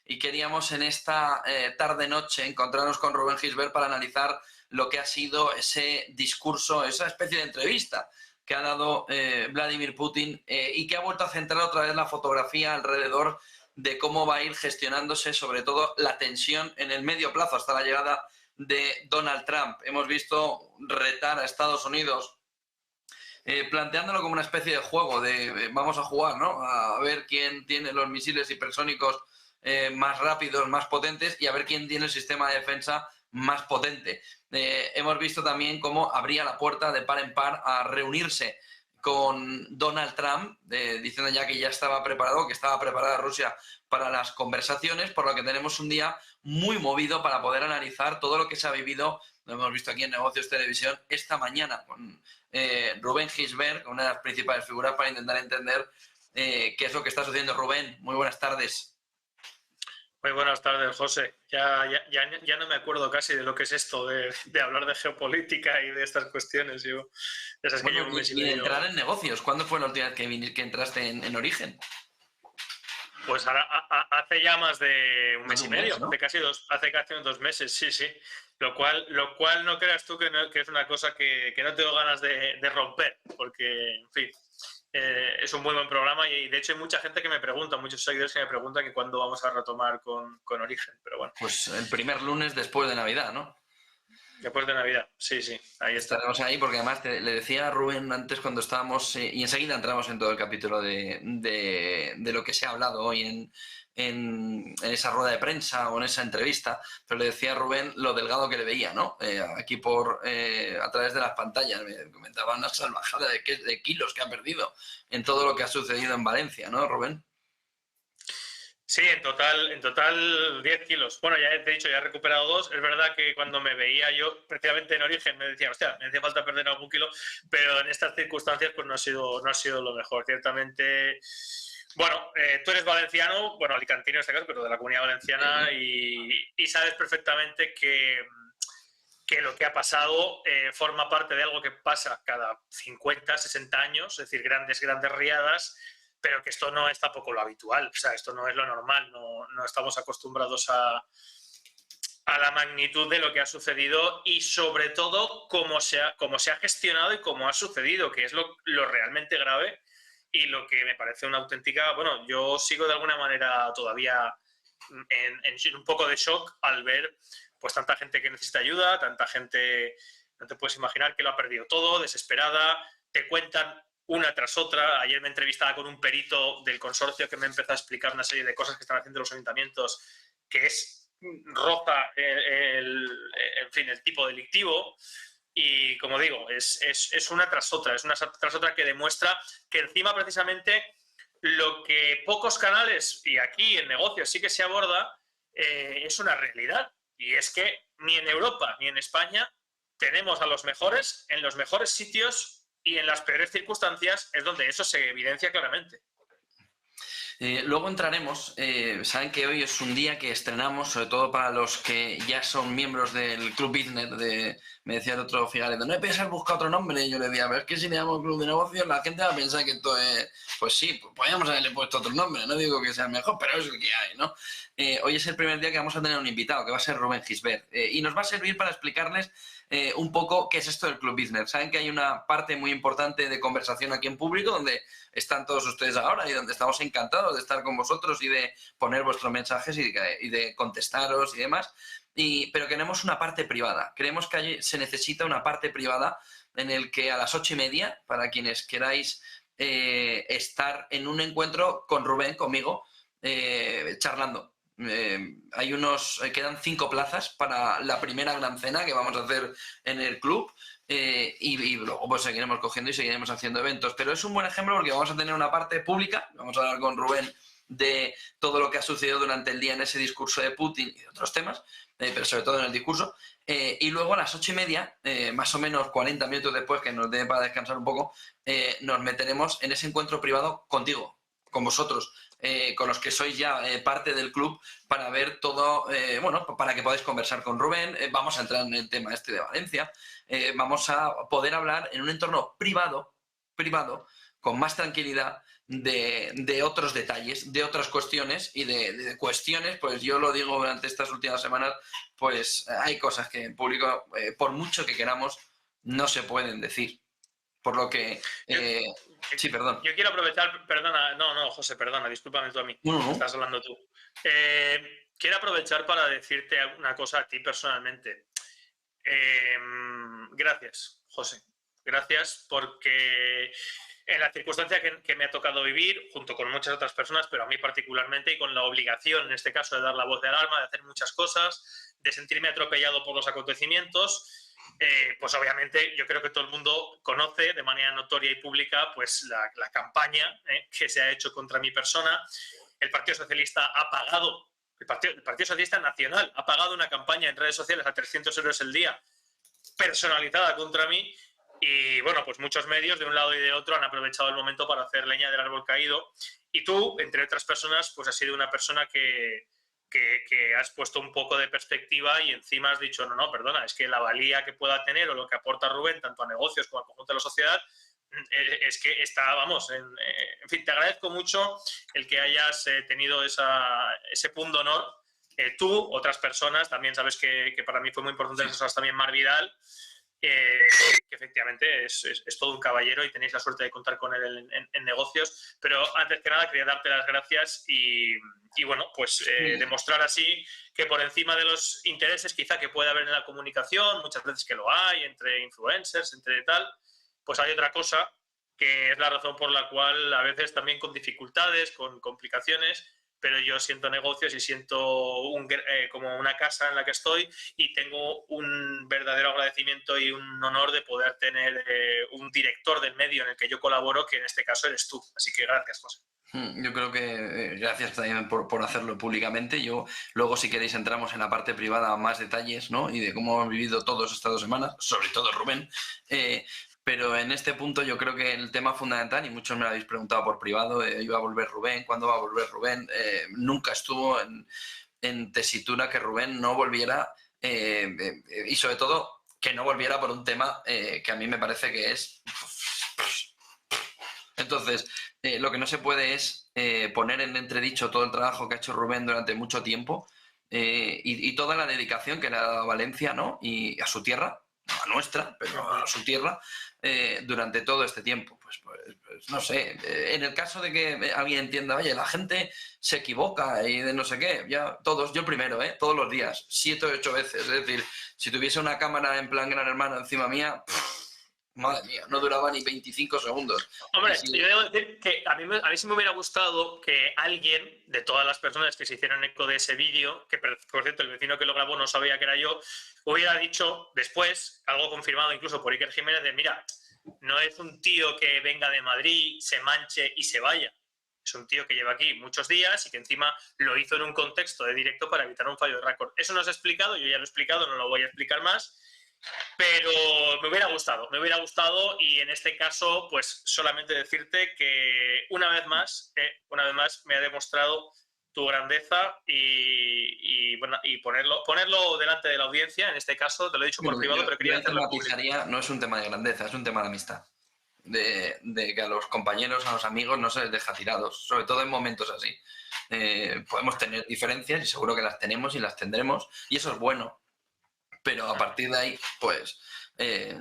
y queríamos en esta tarde-noche encontrarnos con Rubén Gisbert para analizar lo que ha sido ese discurso, esa especie de entrevista que ha dado Vladimir Putin y que ha vuelto a centrar otra vez la fotografía alrededor de cómo va a ir gestionándose sobre todo la tensión en el medio plazo hasta la llegada de Donald Trump. Hemos visto retar a Estados Unidos planteándolo como una especie de juego, de vamos a jugar, ¿no? A ver quién tiene los misiles hipersónicos más rápidos, más potentes, y a ver quién tiene el sistema de defensa más potente. Hemos visto también cómo abría la puerta de par en par a reunirse con Donald Trump, diciendo ya que ya estaba preparado, que estaba preparada Rusia para las conversaciones, por lo que tenemos un día muy movido para poder analizar todo lo que se ha vivido, lo hemos visto aquí en Negocios Televisión, esta mañana con Rubén Gisbert, una de las principales figuras, para intentar entender qué es lo que está sucediendo. Rubén, muy buenas tardes. Muy buenas tardes, José. Ya no me acuerdo casi de lo que es esto de hablar de geopolítica y de estas cuestiones. Yo, esas que llevo un mes y medio. Entrar en negocios. ¿Cuándo fue la última vez que entraste en Origen? Pues ahora, hace ya más de un mes y medio, ¿no? hace casi 2 meses, sí. Lo cual no creas tú que es una cosa que no tengo ganas de romper, porque, en fin, es un muy buen programa y de hecho hay mucha gente que me pregunta, muchos seguidores que me preguntan que cuándo vamos a retomar con Origen, pero bueno. Pues el primer lunes después de Navidad, ¿no? Después de Navidad, sí, ahí está. Estaremos ahí porque además le decía a Rubén antes cuando estábamos, y enseguida entramos en todo el capítulo de lo que se ha hablado hoy en esa rueda de prensa o en esa entrevista, pero le decía a Rubén lo delgado que le veía, ¿no? Aquí a través de las pantallas, me comentaba una salvajada de kilos que ha perdido en todo lo que ha sucedido en Valencia, ¿no, Rubén? Sí, en total 10 kilos. Bueno, ya te he dicho, ya he recuperado 2. Es verdad que cuando me veía yo, precisamente en Origen, me decía, hostia, me hacía falta perder algún kilo, pero en estas circunstancias pues no ha sido lo mejor. Ciertamente, bueno, tú eres valenciano, bueno, alicantino en este caso, pero de la Comunidad Valenciana, y sabes perfectamente que lo que ha pasado forma parte de algo que pasa cada 50, 60 años, es decir, grandes riadas, pero que esto no es tampoco lo habitual, o sea, esto no es lo normal, no estamos acostumbrados a la magnitud de lo que ha sucedido y sobre todo cómo se ha gestionado y cómo ha sucedido, que es lo realmente grave y lo que me parece una auténtica... Bueno, yo sigo de alguna manera todavía en un poco de shock al ver pues tanta gente que necesita ayuda, tanta gente, no te puedes imaginar, que lo ha perdido todo, desesperada, te cuentan una tras otra. Ayer me entrevistaba con un perito del consorcio que me empezó a explicar una serie de cosas que están haciendo los ayuntamientos, que es roza en fin, el tipo delictivo. Y como digo, es una tras otra que demuestra que encima precisamente lo que pocos canales, y aquí en negocios sí que se aborda, es una realidad. Y es que ni en Europa ni en España tenemos a los mejores en los mejores sitios y en las peores circunstancias es donde eso se evidencia claramente. Luego entraremos, saben que hoy es un día que estrenamos, sobre todo para los que ya son miembros del Club Business, me decía el otro Figaredo, no he pensado en buscar otro nombre, y yo le decía, pero es que si le llamo Club de Negocios la gente va a pensar que esto es, pues sí, pues podríamos haberle puesto otro nombre, no digo que sea el mejor, pero es el que hay, ¿no? Hoy es el primer día que vamos a tener un invitado, que va a ser Rubén Gisbert, y nos va a servir para explicarles un poco qué es esto del Club Business. Saben que hay una parte muy importante de conversación aquí en público, donde están todos ustedes ahora y donde estamos encantados de estar con vosotros y de poner vuestros mensajes y de contestaros y demás, pero queremos una parte privada. Creemos que se necesita una parte privada en el que a las 8:30, para quienes queráis estar en un encuentro con Rubén, conmigo, charlando. Quedan 5 plazas para la primera gran cena que vamos a hacer en el club, y luego pues seguiremos cogiendo y seguiremos haciendo eventos, pero es un buen ejemplo porque vamos a tener una parte pública, vamos a hablar con Rubén de todo lo que ha sucedido durante el día en ese discurso de Putin y de otros temas, pero sobre todo en el discurso, y luego a las 8:30, más o menos 40 minutos después, que nos dé para descansar un poco, nos meteremos en ese encuentro privado contigo, con vosotros, con los que sois ya parte del club, para ver todo, para que podáis conversar con Rubén. Vamos a entrar en el tema este de Valencia, vamos a poder hablar en un entorno privado, con más tranquilidad, de otros detalles, de otras cuestiones y de cuestiones, pues yo lo digo durante estas últimas semanas, pues hay cosas que en público, por mucho que queramos, no se pueden decir. Por lo que... sí, perdón. Yo quiero aprovechar, perdona, no, José, perdona, discúlpame tú a mí, estás hablando tú. Quiero aprovechar para decirte una cosa a ti personalmente. Gracias, José. Gracias porque en la circunstancia que me ha tocado vivir, junto con muchas otras personas, pero a mí particularmente, y con la obligación, en este caso, de dar la voz de alarma, de hacer muchas cosas, de sentirme atropellado por los acontecimientos, pues obviamente yo creo que todo el mundo conoce de manera notoria y pública pues la campaña que se ha hecho contra mi persona. El Partido Socialista ha pagado, el Partido Socialista Nacional ha pagado una campaña en redes sociales a 300 euros el día, personalizada contra mí, y bueno, pues muchos medios de un lado y de otro han aprovechado el momento para hacer leña del árbol caído, y tú, entre otras personas, pues has sido una persona que has puesto un poco de perspectiva y encima has dicho, no, perdona, es que la valía que pueda tener o lo que aporta Rubén, tanto a negocios como al conjunto de la sociedad, es que está, vamos, en fin, te agradezco mucho el que hayas tenido ese punto de honor. Tú, otras personas, también sabes que para mí fue muy importante, eso es también Mar Vidal, que efectivamente es todo un caballero y tenéis la suerte de contar con él en negocios, pero antes que nada quería darte las gracias y bueno, pues demostrar así que por encima de los intereses quizá que puede haber en la comunicación, muchas veces que lo hay, entre influencers, entre tal, pues hay otra cosa que es la razón por la cual a veces también con dificultades, con complicaciones, pero yo siento negocios y siento como una casa en la que estoy y tengo un verdadero agradecimiento y un honor de poder tener un director del medio en el que yo colaboro, que en este caso eres tú. Así que gracias, José. Yo creo que gracias también por hacerlo públicamente. Yo luego, si queréis, entramos en la parte privada a más detalles, ¿no? Y de cómo han vivido todos estas 2 semanas, sobre todo Rubén. Pero en este punto yo creo que el tema fundamental, y muchos me lo habéis preguntado por privado, ¿iba a volver Rubén? ¿Cuándo va a volver Rubén? Nunca estuvo en tesitura que Rubén no volviera, y sobre todo que no volviera por un tema que a mí me parece que es... Entonces, lo que no se puede es poner en entredicho todo el trabajo que ha hecho Rubén durante mucho tiempo y toda la dedicación que le ha dado a Valencia, ¿no? Y a su tierra, no a nuestra, pero a su tierra, durante todo este tiempo. Pues no sé, en el caso de que alguien entienda, oye, la gente se equivoca y de no sé qué, ya todos, yo primero, todos los días, 7 o 8 veces, es decir, si tuviese una cámara en plan Gran Hermano encima mía... Madre mía, no duraba ni 25 segundos. Hombre, yo debo decir que a mí sí me hubiera gustado que alguien de todas las personas que se hicieron eco de ese vídeo, que por cierto el vecino que lo grabó no sabía que era yo, hubiera dicho después, algo confirmado incluso por Iker Jiménez, de mira, no es un tío que venga de Madrid, se manche y se vaya. Es un tío que lleva aquí muchos días y que encima lo hizo en un contexto de directo para evitar un fallo de récord. Eso no os he explicado, yo ya lo he explicado, no lo voy a explicar más. Pero me hubiera gustado y en este caso pues solamente decirte que una vez más me ha demostrado tu grandeza y ponerlo delante de la audiencia, en este caso te lo he dicho por privado, pero quería hacerlo público. No es un tema de grandeza, es un tema de amistad. De que a los compañeros, a los amigos no se les deja tirados, sobre todo en momentos así. Podemos tener diferencias y seguro que las tenemos y las tendremos y eso es bueno. Pero a partir de ahí, pues,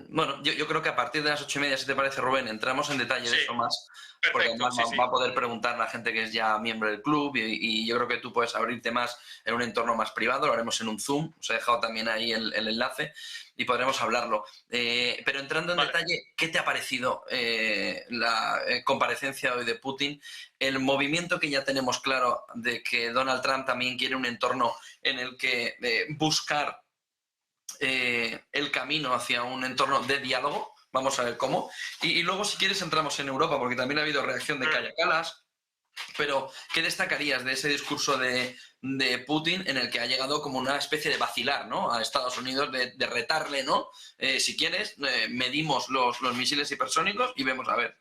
bueno, yo creo que a partir de las 8:30, si te parece, Rubén, entramos en detalle de eso más, perfecto, porque además va a poder preguntar a la gente que es ya miembro del club y yo creo que tú puedes abrirte más en un entorno más privado, lo haremos en un Zoom, os he dejado también ahí el enlace y podremos hablarlo. Pero entrando en detalle, ¿qué te ha parecido la comparecencia hoy de Putin? El movimiento que ya tenemos claro de que Donald Trump también quiere un entorno en el que buscar el camino hacia un entorno de diálogo, vamos a ver cómo, y luego si quieres entramos en Europa, porque también ha habido reacción de Kaja Kallas, pero ¿qué destacarías de ese discurso de Putin en el que ha llegado como una especie de vacilar, ¿no?, a Estados Unidos, de retarle, ¿no? Si quieres, medimos los misiles hipersónicos y vemos a ver.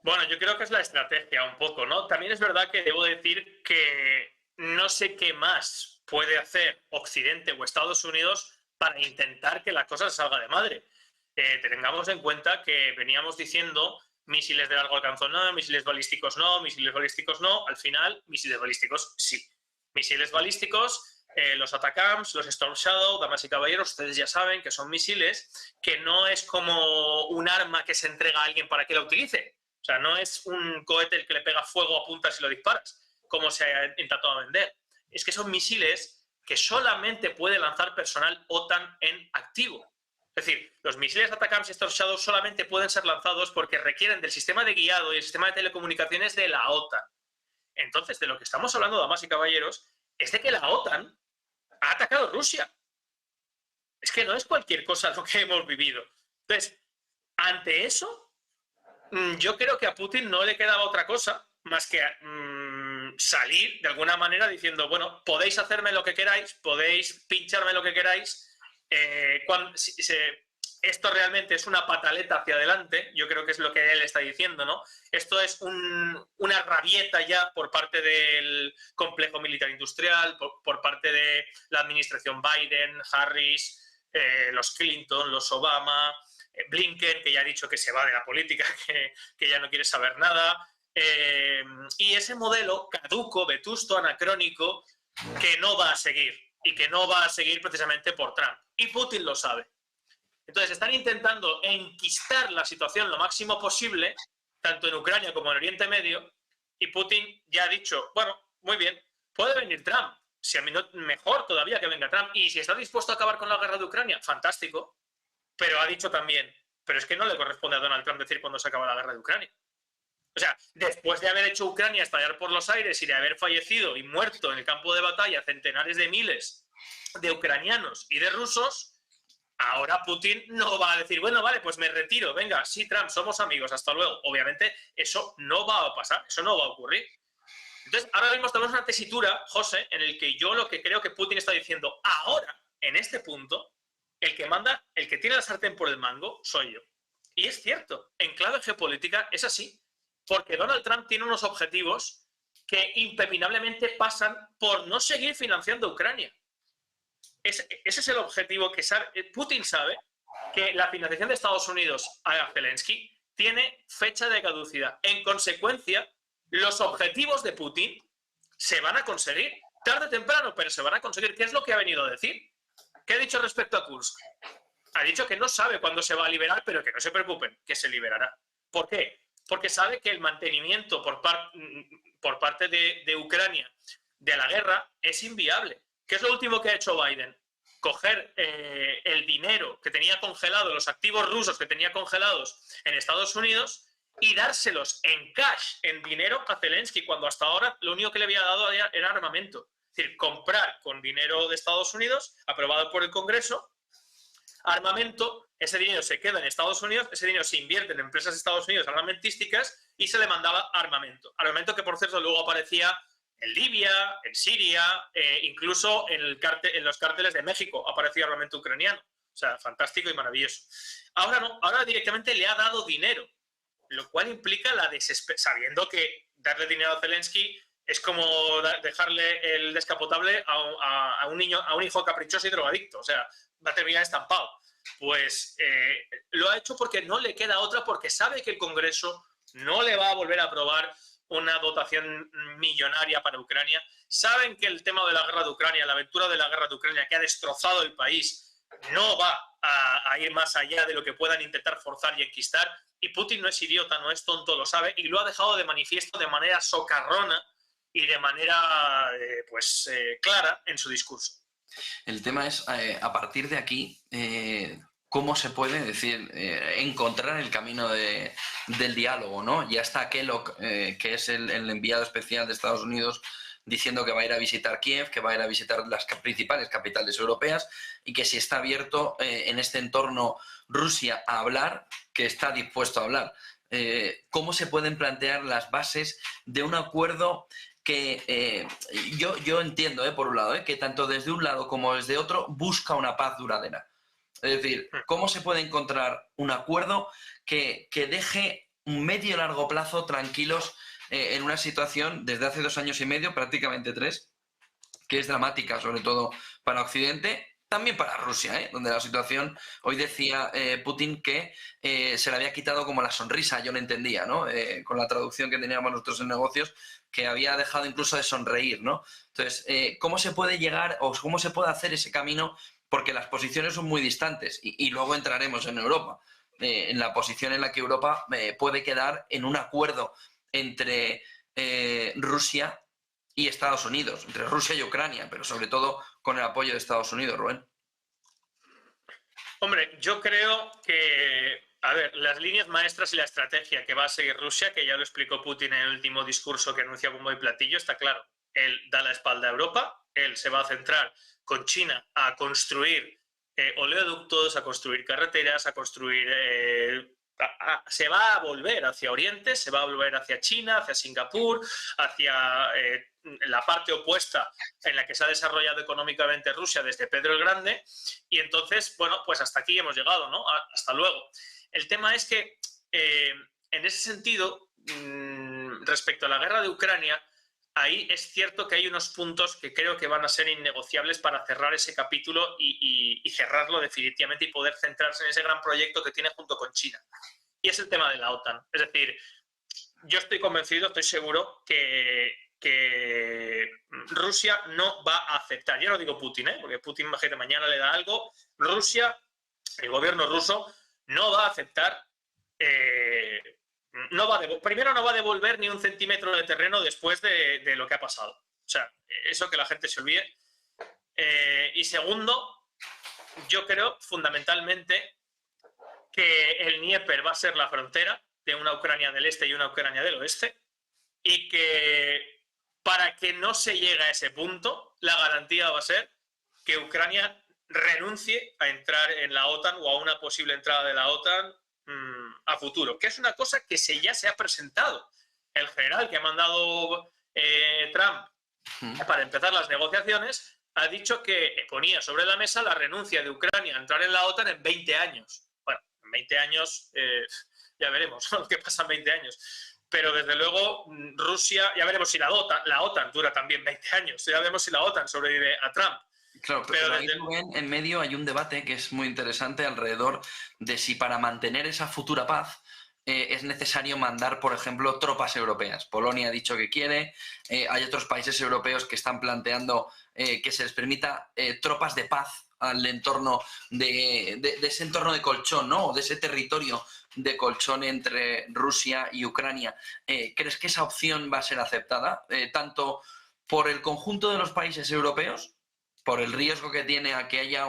Bueno, yo creo que es la estrategia un poco, ¿no? También es verdad que debo decir que no sé qué más puede hacer Occidente o Estados Unidos para intentar que la cosa salga de madre. Tengamos en cuenta que veníamos diciendo Misiles de largo alcance no, misiles balísticos no, misiles balísticos no. Al final, misiles balísticos sí. Misiles balísticos, los ATACMS, los Storm Shadow, damas y caballeros, ustedes ya saben que son misiles que no es como un arma que se entrega a alguien para que la utilice. O sea, no es un cohete el que le pega fuego, apuntas y lo disparas, como se ha intentado vender. Es que son misiles que solamente puede lanzar personal OTAN en activo. Es decir, los misiles ATACMS y Storm Shadow solamente pueden ser lanzados porque requieren del sistema de guiado y el sistema de telecomunicaciones de la OTAN. Entonces, de lo que estamos hablando, damas y caballeros, es de que la OTAN ha atacado a Rusia. Es que no es cualquier cosa lo que hemos vivido. Entonces, ante eso, yo creo que a Putin no le quedaba otra cosa más que salir de alguna manera diciendo, bueno, podéis hacerme lo que queráis, podéis pincharme lo que queráis. Esto realmente es una pataleta hacia adelante, yo creo que es lo que él está diciendo, ¿no? Esto es una rabieta ya por parte del complejo militar industrial, por parte de la administración Biden, Harris, los Clinton, los Obama, Blinken, que ya ha dicho que se va de la política, que ya no quiere saber nada. Y ese modelo caduco, vetusto, anacrónico, que no va a seguir, y que no va a seguir precisamente por Trump. Y Putin lo sabe. Entonces están intentando enquistar la situación lo máximo posible, tanto en Ucrania como en Oriente Medio, y Putin ya ha dicho, bueno, muy bien, puede venir Trump, si a mí no, mejor todavía que venga Trump, y si está dispuesto a acabar con la guerra de Ucrania, fantástico, pero ha dicho también, pero es que no le corresponde a Donald Trump decir cuándo se acaba la guerra de Ucrania. O sea, después de haber hecho Ucrania estallar por los aires y de haber fallecido y muerto en el campo de batalla centenares de miles de ucranianos y de rusos, ahora Putin no va a decir, bueno, vale, pues me retiro, venga, sí, Trump, somos amigos, hasta luego. Obviamente eso no va a pasar, eso no va a ocurrir. Entonces, ahora mismo estamos en una tesitura, José, en el que yo lo que creo que Putin está diciendo ahora, en este punto, el que manda, el que tiene la sartén por el mango, soy yo. Y es cierto, en clave geopolítica es así, porque Donald Trump tiene unos objetivos que impepinablemente pasan por no seguir financiando a Ucrania. Ese es el objetivo que Putin sabe que la financiación de Estados Unidos a Zelensky tiene fecha de caducidad. En consecuencia, los objetivos de Putin se van a conseguir, tarde o temprano, pero se van a conseguir. ¿Qué es lo que ha venido a decir? ¿Qué ha dicho respecto a Kursk? Ha dicho que no sabe cuándo se va a liberar, pero que no se preocupen, que se liberará. ¿Por qué? Porque sabe que el mantenimiento por parte de Ucrania de la guerra es inviable. ¿Qué es lo último que ha hecho Biden? Coger el dinero que tenía congelado, los activos rusos que tenía congelados en Estados Unidos y dárselos en cash, en dinero a Zelensky, cuando hasta ahora lo único que le había dado era armamento. Es decir, comprar con dinero de Estados Unidos, aprobado por el Congreso, armamento, ese dinero se queda en Estados Unidos, ese dinero se invierte en empresas de Estados Unidos armamentísticas y se le mandaba armamento. Armamento que, por cierto, luego aparecía en Libia, en Siria, incluso en los cárteles de México aparecía armamento ucraniano. O sea, fantástico y maravilloso. Ahora no, ahora directamente le ha dado dinero, lo cual implica la desesperación, sabiendo que darle dinero a Zelensky es como dejarle el descapotable a un hijo caprichoso y drogadicto. O sea, va a terminar estampado. Pues lo ha hecho porque no le queda otra, porque sabe que el Congreso no le va a volver a aprobar una dotación millonaria para Ucrania. Saben que el tema de la guerra de Ucrania, la aventura de la guerra de Ucrania que ha destrozado el país, no va a ir más allá de lo que puedan intentar forzar y enquistar. Y Putin no es idiota, no es tonto, lo sabe, y lo ha dejado de manifiesto de manera socarrona y de manera clara en su discurso. El tema es, a partir de aquí, cómo se puede encontrar el camino del diálogo, ¿no? Ya está Kellogg, que es el enviado especial de Estados Unidos, diciendo que va a ir a visitar Kiev, que va a ir a visitar las principales capitales europeas y que si está abierto en este entorno Rusia a hablar, que está dispuesto a hablar. ¿Cómo se pueden plantear las bases de un acuerdo que yo entiendo, por un lado, que tanto desde un lado como desde otro busca una paz duradera? Es decir, ¿cómo se puede encontrar un acuerdo que deje un medio y largo plazo tranquilos en una situación desde hace 2 años y medio, prácticamente 3, que es dramática, sobre todo para Occidente, También para Rusia, donde la situación, hoy decía Putin que se le había quitado como la sonrisa, yo no entendía, ¿no? Con la traducción que teníamos nosotros en negocios, que había dejado incluso de sonreír, ¿no? Entonces, ¿cómo se puede llegar o cómo se puede hacer ese camino? Porque las posiciones son muy distantes y luego entraremos en Europa, en la posición en la que Europa puede quedar en un acuerdo entre Rusia y Estados Unidos, entre Rusia y Ucrania, pero sobre todo con el apoyo de Estados Unidos, Rubén. Hombre, yo creo que, a ver, las líneas maestras y la estrategia que va a seguir Rusia, que ya lo explicó Putin en el último discurso que anuncia bombo y platillo, está claro. Él da la espalda a Europa, él se va a centrar con China a construir oleoductos, a construir carreteras, a construir... se va a volver hacia Oriente, se va a volver hacia China, hacia Singapur, hacia la parte opuesta en la que se ha desarrollado económicamente Rusia desde Pedro el Grande, y entonces, bueno, pues hasta aquí hemos llegado, ¿no? Hasta luego. El tema es que, en ese sentido, respecto a la guerra de Ucrania, ahí es cierto que hay unos puntos que creo que van a ser innegociables para cerrar ese capítulo y cerrarlo definitivamente y poder centrarse en ese gran proyecto que tiene junto con China. Y es el tema de la OTAN. Es decir, yo estoy convencido, estoy seguro que Rusia no va a aceptar. Yo no digo Putin, porque Putin, imagínate, mañana le da algo. Rusia, el gobierno ruso, no va a aceptar... primero no va a devolver ni un centímetro de terreno después de lo que ha pasado. O sea, eso que la gente se olvide. Y segundo, yo creo fundamentalmente que el Dnieper va a ser la frontera de una Ucrania del este y una Ucrania del oeste, y que para que no se llegue a ese punto, la garantía va a ser que Ucrania renuncie a entrar en la OTAN o a una posible entrada de la OTAN a futuro, que es una cosa que ya se ha presentado. El general que ha mandado Trump para empezar las negociaciones ha dicho que ponía sobre la mesa la renuncia de Ucrania a entrar en la OTAN en 20 años. Bueno, en 20 años ya veremos lo que pasa en 20 años. Pero desde luego Rusia, ya veremos si la OTAN dura también 20 años, ya veremos si la OTAN sobrevive a Trump. Claro, pero ahí, Rubén, en medio hay un debate que es muy interesante alrededor de si para mantener esa futura paz es necesario mandar, por ejemplo, tropas europeas. Polonia ha dicho que quiere, hay otros países europeos que están planteando que se les permita tropas de paz al entorno de ese entorno de colchón, ¿no? O de ese territorio de colchón entre Rusia y Ucrania. ¿Crees que esa opción va a ser aceptada tanto por el conjunto de los países europeos, por el riesgo que tiene a que haya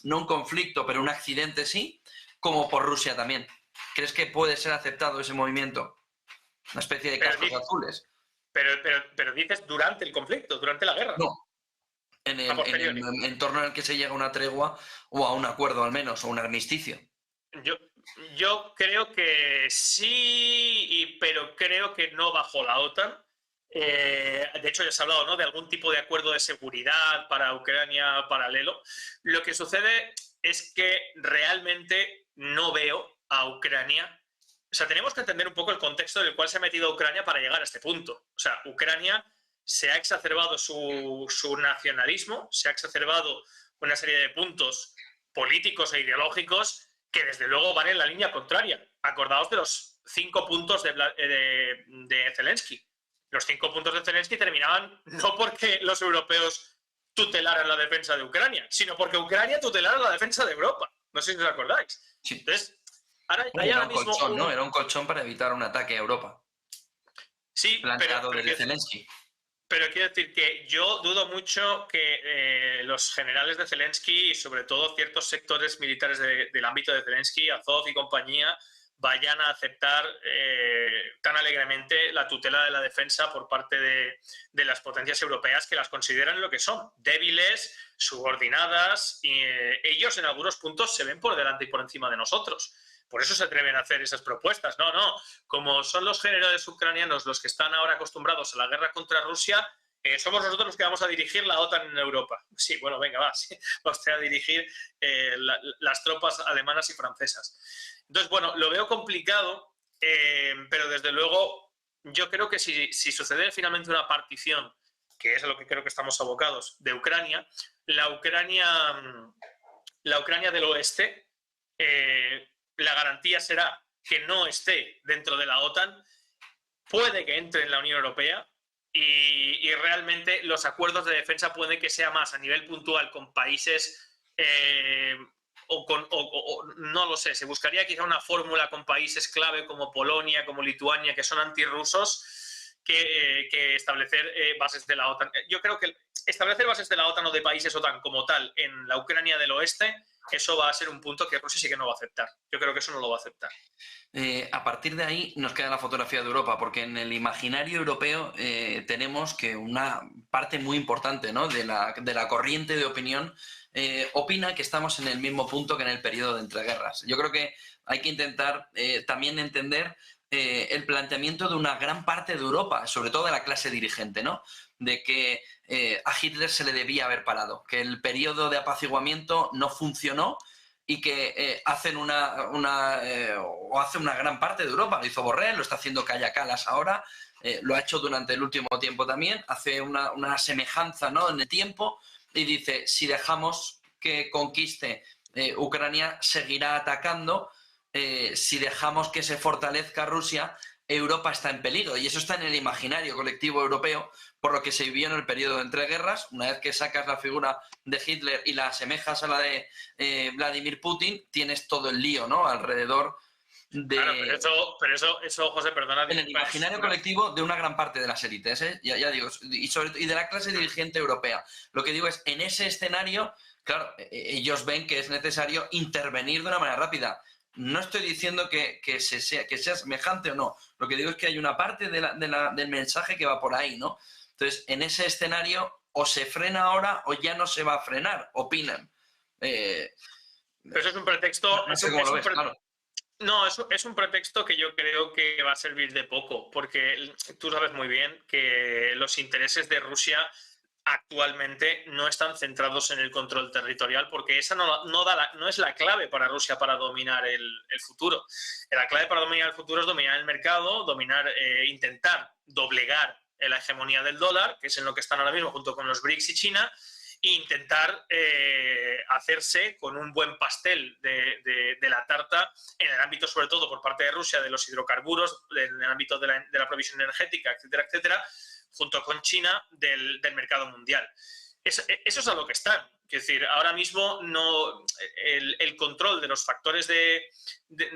no un conflicto, pero un accidente sí, como por Rusia también? ¿Crees que puede ser aceptado ese movimiento? Una especie de cascos azules. Pero dices durante el conflicto, durante la guerra. No, en el entorno en el que se llega a una tregua o a un acuerdo al menos, o un armisticio. Yo creo que sí, pero creo que no bajo la OTAN. De hecho, ya se ha hablado, ¿no?, de algún tipo de acuerdo de seguridad para Ucrania paralelo. Lo que sucede es que realmente no veo a Ucrania. O sea, tenemos que entender un poco el contexto en el cual se ha metido Ucrania para llegar a este punto. O sea, Ucrania se ha exacerbado su nacionalismo, se ha exacerbado una serie de puntos políticos e ideológicos que desde luego van en la línea contraria. Acordaos de los 5 puntos de Zelensky. Los 5 puntos de Zelensky terminaban no porque los europeos tutelaran la defensa de Ucrania, sino porque Ucrania tutelara la defensa de Europa. No sé si os acordáis. Sí. Entonces, ahora mismo colchón, ¿no? Era un colchón para evitar un ataque a Europa. Sí, planteado desde Zelensky. Pero quiero decir que yo dudo mucho que los generales de Zelensky y sobre todo ciertos sectores militares del ámbito de Zelensky, Azov y compañía, vayan a aceptar tan alegremente la tutela de la defensa por parte de las potencias europeas, que las consideran lo que son, débiles, subordinadas, y ellos en algunos puntos se ven por delante y por encima de nosotros. Por eso se atreven a hacer esas propuestas. No, como son los generales ucranianos los que están ahora acostumbrados a la guerra contra Rusia, somos nosotros los que vamos a dirigir la OTAN en Europa. Sí, bueno, venga, va, sí, usted a dirigir las tropas alemanas y francesas. Entonces, bueno, lo veo complicado, pero desde luego yo creo que si sucede finalmente una partición que es a lo que creo que estamos abocados, de Ucrania, la Ucrania del oeste, la garantía será que no esté dentro de la OTAN, puede que entre en la Unión Europea y realmente los acuerdos de defensa puede que sea más a nivel puntual con países no lo sé, se buscaría quizá una fórmula con países clave como Polonia, como Lituania, que son antirrusos, que establecer bases de la OTAN. Yo creo que establecer bases de la OTAN o de países OTAN como tal en la Ucrania del oeste, eso va a ser un punto que Rusia sí que no va a aceptar. Yo creo que eso no lo va a aceptar. A partir de ahí nos queda la fotografía de Europa, porque en el imaginario europeo tenemos que una parte muy importante, ¿no?, de la corriente de opinión opina que estamos en el mismo punto que en el periodo de entreguerras. Yo creo que hay que intentar también entender el planteamiento de una gran parte de Europa, sobre todo de la clase dirigente, ¿no?, de que a Hitler se le debía haber parado, que el periodo de apaciguamiento no funcionó y que hacen o hace una gran parte de Europa. Lo hizo Borrell, lo está haciendo Kaja Kallas ahora, lo ha hecho durante el último tiempo también, hace una semejanza, ¿no?, en el tiempo, y dice, si dejamos que conquiste Ucrania, seguirá atacando, si dejamos que se fortalezca Rusia, Europa está en peligro, y eso está en el imaginario colectivo europeo, por lo que se vivió en el periodo de entreguerras. Una vez que sacas la figura de Hitler y la asemejas a la de Vladimir Putin, tienes todo el lío, ¿no?, alrededor de... Claro, pero eso, José, perdona... En el imaginario colectivo de una gran parte de las élites, ya digo, y de la clase dirigente europea. Lo que digo es, en ese escenario, claro, ellos ven que es necesario intervenir de una manera rápida. No estoy diciendo que sea semejante o no. Lo que digo es que hay una parte del mensaje que va por ahí, ¿no? Entonces, en ese escenario, o se frena ahora o ya no se va a frenar, opinan. Pero eso es un pretexto... No sé cómo lo ves, claro. No, es un pretexto que yo creo que va a servir de poco, porque tú sabes muy bien que los intereses de Rusia actualmente no están centrados en el control territorial, porque esa no es la clave para Rusia para dominar el futuro. La clave para dominar el futuro es dominar el mercado, intentar doblegar la hegemonía del dólar, que es en lo que están ahora mismo junto con los BRICS y China, e intentar hacerse con un buen pastel de la tarta en el ámbito, sobre todo por parte de Rusia, de los hidrocarburos, en el ámbito de la provisión energética, etcétera, etcétera, junto con China del mercado mundial. Eso es a lo que están. Es decir, ahora mismo el control de los factores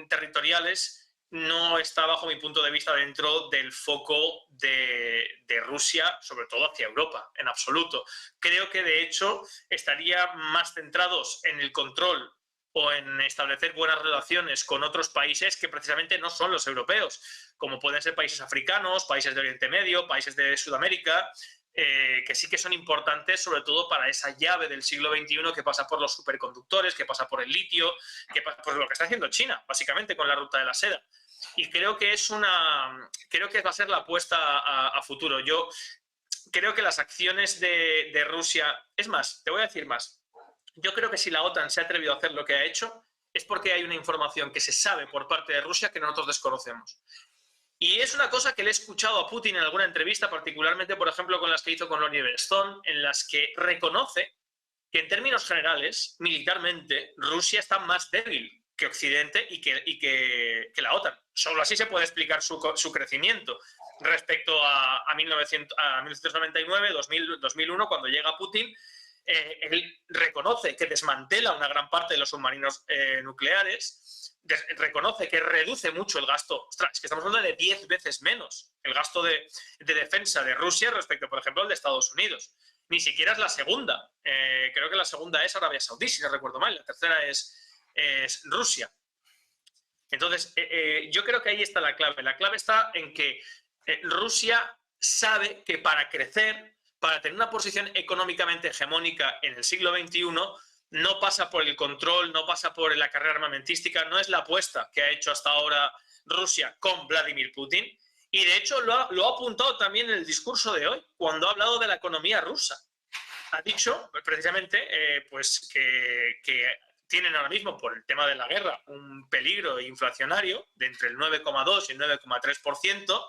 territoriales no está, bajo mi punto de vista, dentro del foco de Rusia, sobre todo hacia Europa, en absoluto. Creo que, de hecho, estaría más centrados en el control o en establecer buenas relaciones con otros países que precisamente no son los europeos, como pueden ser países africanos, países de Oriente Medio, países de Sudamérica, que sí que son importantes, sobre todo para esa llave del siglo XXI que pasa por los superconductores, que pasa por el litio, que pasa por lo que está haciendo China, básicamente, con la ruta de la seda. Y creo que va a ser la apuesta a futuro. Yo creo que las acciones de Rusia... Es más, te voy a decir más. Yo creo que si la OTAN se ha atrevido a hacer lo que ha hecho, es porque hay una información que se sabe por parte de Rusia que nosotros desconocemos. Y es una cosa que le he escuchado a Putin en alguna entrevista, particularmente, por ejemplo, con las que hizo con Oliver Stone, en las que reconoce que, en términos generales, militarmente, Rusia está más débil que Occidente y que la OTAN. Solo así se puede explicar su crecimiento respecto a 1999, 2001, cuando llega Putin. Él reconoce que desmantela una gran parte de los submarinos nucleares, reconoce que reduce mucho el gasto. Ostras, es que estamos hablando de 10 veces menos el gasto de defensa de Rusia respecto, por ejemplo, al de Estados Unidos. Ni siquiera es la segunda. Creo que la segunda es Arabia Saudí, si no recuerdo mal. La tercera es Rusia. Entonces, yo creo que ahí está la clave. La clave está en que Rusia sabe que para crecer, para tener una posición económicamente hegemónica en el siglo XXI, no pasa por el control, no pasa por la carrera armamentística, no es la apuesta que ha hecho hasta ahora Rusia con Vladimir Putin. Y de hecho lo ha apuntado también en el discurso de hoy, cuando ha hablado de la economía rusa. Ha dicho precisamente pues que tienen ahora mismo, por el tema de la guerra, un peligro inflacionario de entre el 9,2 y el 9,3%,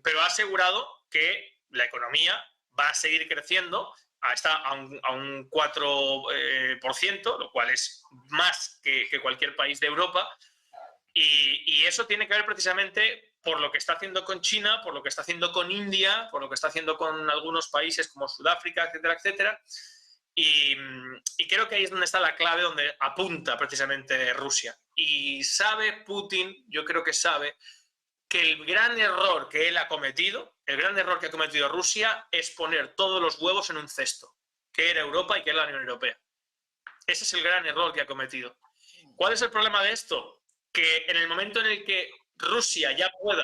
pero ha asegurado que la economía va a seguir creciendo a un 4%, lo cual es más que cualquier país de Europa, y eso tiene que ver precisamente por lo que está haciendo con China, por lo que está haciendo con India, por lo que está haciendo con algunos países como Sudáfrica, etcétera, etcétera. Y creo que ahí es donde está la clave, donde apunta precisamente Rusia. Y sabe Putin, yo creo que sabe, que el gran error que él ha cometido, el gran error que ha cometido Rusia, es poner todos los huevos en un cesto, que era Europa y que era la Unión Europea. Ese es el gran error que ha cometido. ¿Cuál es el problema de esto? Que en el momento en el que Rusia ya pueda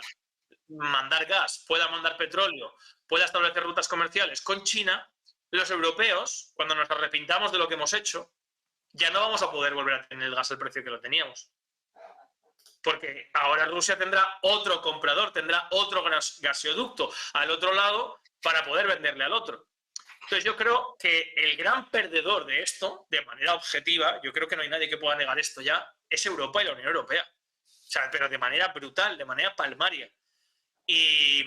mandar gas, pueda mandar petróleo, pueda establecer rutas comerciales con China, los europeos, cuando nos arrepintamos de lo que hemos hecho, ya no vamos a poder volver a tener el gas al precio que lo teníamos. Porque ahora Rusia tendrá otro comprador, tendrá otro gasoducto al otro lado para poder venderle al otro. Entonces yo creo que el gran perdedor de esto, de manera objetiva, yo creo que no hay nadie que pueda negar esto ya, es Europa y la Unión Europea. O sea, pero de manera brutal, de manera palmaria. Y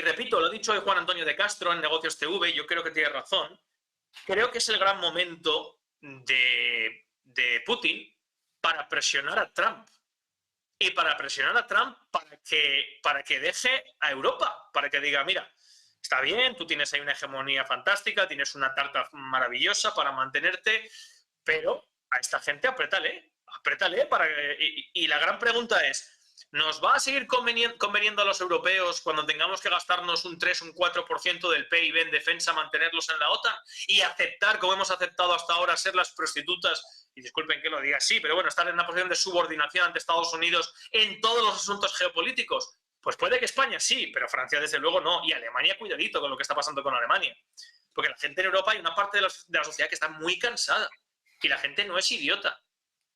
repito, lo ha dicho Juan Antonio de Castro en Negocios TV, yo creo que tiene razón. Creo que es el gran momento de Putin para presionar a Trump. Y para presionar a Trump para que deje a Europa, para que diga, mira, está bien, tú tienes ahí una hegemonía fantástica, tienes una tarta maravillosa para mantenerte, pero a esta gente apriétale y la gran pregunta es, ¿nos va a seguir conveniendo a los europeos cuando tengamos que gastarnos un 3, un 4% del PIB en defensa, mantenerlos en la OTAN y aceptar, como hemos aceptado hasta ahora, ser las prostitutas, y disculpen que lo diga así, pero bueno, estar en una posición de subordinación ante Estados Unidos en todos los asuntos geopolíticos? Pues puede que España sí, pero Francia desde luego no, y Alemania, cuidadito con lo que está pasando con Alemania, porque la gente en Europa, hay una parte de la sociedad que está muy cansada, y la gente no es idiota,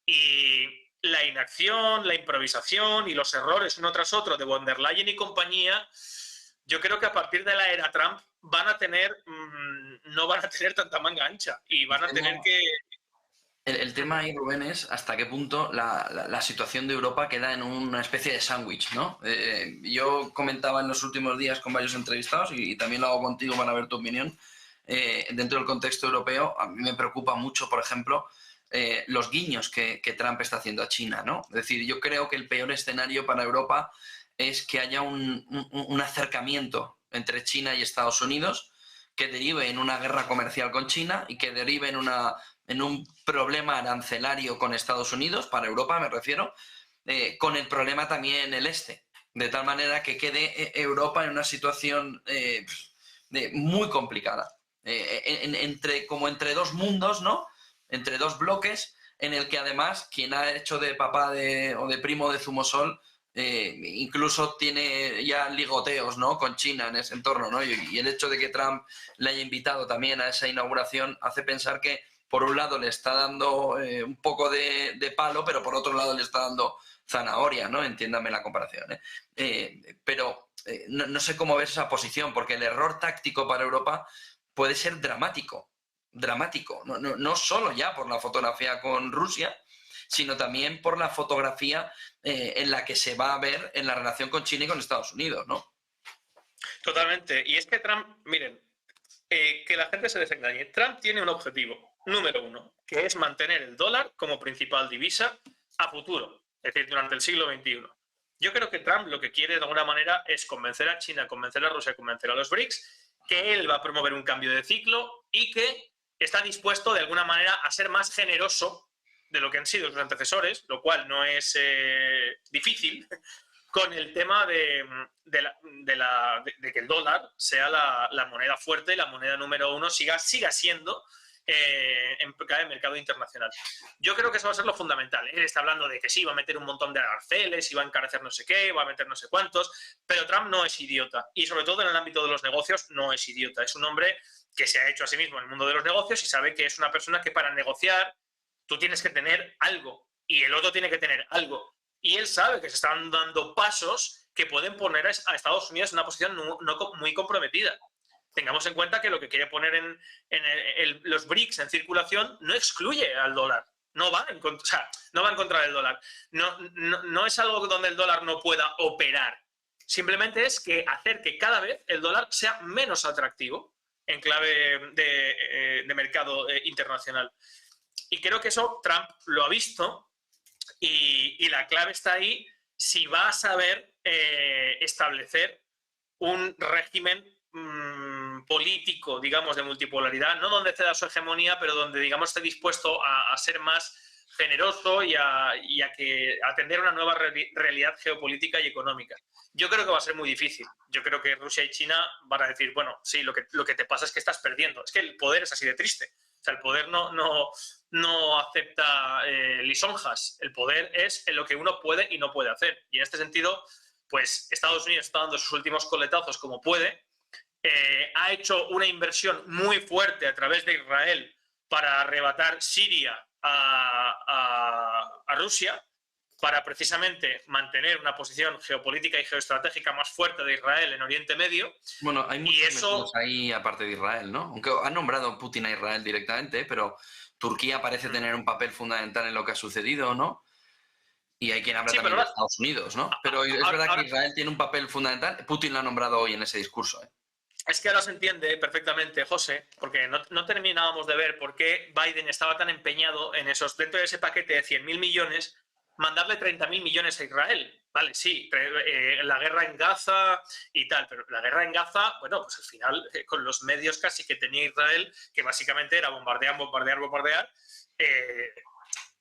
y la inacción, la improvisación y los errores uno tras otro de von der Leyen y compañía, yo creo que a partir de la era Trump van a tener, no van a tener tanta manga ancha y van a tener que... El tema ahí, Rubén, es hasta qué punto la situación de Europa queda en una especie de sándwich, ¿no? Yo comentaba en los últimos días con varios entrevistados y también lo hago contigo para ver tu opinión. Dentro del contexto europeo, a mí me preocupa mucho, por ejemplo, los guiños que Trump está haciendo a China, ¿no? Es decir, yo creo que el peor escenario para Europa es que haya un acercamiento entre China y Estados Unidos que derive en una guerra comercial con China y que derive en un problema arancelario con Estados Unidos, para Europa me refiero, con el problema también en el este, de tal manera que quede Europa en una situación muy complicada, como entre dos mundos, ¿no? Entre dos bloques, en el que además quien ha hecho de papá o de primo de Zumosol incluso tiene ya ligoteos, ¿no?, con China en ese entorno, ¿no? Y el hecho de que Trump le haya invitado también a esa inauguración hace pensar que por un lado le está dando un poco de palo, pero por otro lado le está dando zanahoria, ¿no? Entiéndame la comparación, pero no sé cómo ves esa posición, porque el error táctico para Europa puede ser dramático, no solo ya por la fotografía con Rusia, sino también por la fotografía en la que se va a ver en la relación con China y con Estados Unidos, ¿no? Totalmente. Y es que Trump, miren, que la gente se desengañe. Trump tiene un objetivo, número uno, que es mantener el dólar como principal divisa a futuro, es decir, durante el siglo XXI. Yo creo que Trump lo que quiere de alguna manera es convencer a China, convencer a Rusia, convencer a los BRICS, que él va a promover un cambio de ciclo y que está dispuesto de alguna manera a ser más generoso de lo que han sido sus antecesores, lo cual no es difícil, con el tema de que el dólar sea la moneda fuerte y la moneda número uno siga siendo en cada mercado internacional. Yo creo que eso va a ser lo fundamental. Él está hablando de que sí, va a meter un montón de aranceles y va a encarecer no sé qué, va a meter no sé cuántos, pero Trump no es idiota. Y sobre todo en el ámbito de los negocios no es idiota. Es un hombre que se ha hecho a sí mismo en el mundo de los negocios y sabe que es una persona que para negociar tú tienes que tener algo y el otro tiene que tener algo. Y él sabe que se están dando pasos que pueden poner a Estados Unidos en una posición no muy comprometida. Tengamos en cuenta que lo que quiere poner en los BRICS en circulación no excluye al dólar. No va en contra del dólar. No es algo donde el dólar no pueda operar. Simplemente es que hacer que cada vez el dólar sea menos atractivo en clave de mercado internacional. Y creo que eso Trump lo ha visto y la clave está ahí si va a saber establecer un régimen político, digamos, de multipolaridad, no donde ceda su hegemonía, pero donde, digamos, esté dispuesto a ser más generoso y a atender una nueva realidad geopolítica y económica. Yo creo que va a ser muy difícil. Yo creo que Rusia y China van a decir, bueno, sí, lo que te pasa es que estás perdiendo. Es que el poder es así de triste. O sea, el poder no acepta lisonjas. El poder es en lo que uno puede y no puede hacer. Y en este sentido, pues Estados Unidos está dando sus últimos coletazos como puede. Ha hecho una inversión muy fuerte a través de Israel para arrebatar Siria a Rusia, para precisamente mantener una posición geopolítica y geoestratégica más fuerte de Israel en Oriente Medio. Bueno, hay muchos metidos ahí aparte de Israel, ¿no? Aunque han nombrado Putin a Israel directamente, pero Turquía parece tener un papel fundamental en lo que ha sucedido, ¿no? Y hay quien habla también de Estados Unidos, ¿no? Pero es verdad que Israel tiene un papel fundamental. Putin lo ha nombrado hoy en ese discurso, ¿eh? Es que ahora se entiende perfectamente, José, porque no terminábamos de ver por qué Biden estaba tan empeñado en esos, dentro de ese paquete de 100.000 millones, mandarle 30.000 millones a Israel. Vale, sí, la guerra en Gaza y tal, pero la guerra en Gaza, bueno, pues al final, con los medios casi que tenía Israel, que básicamente era bombardear.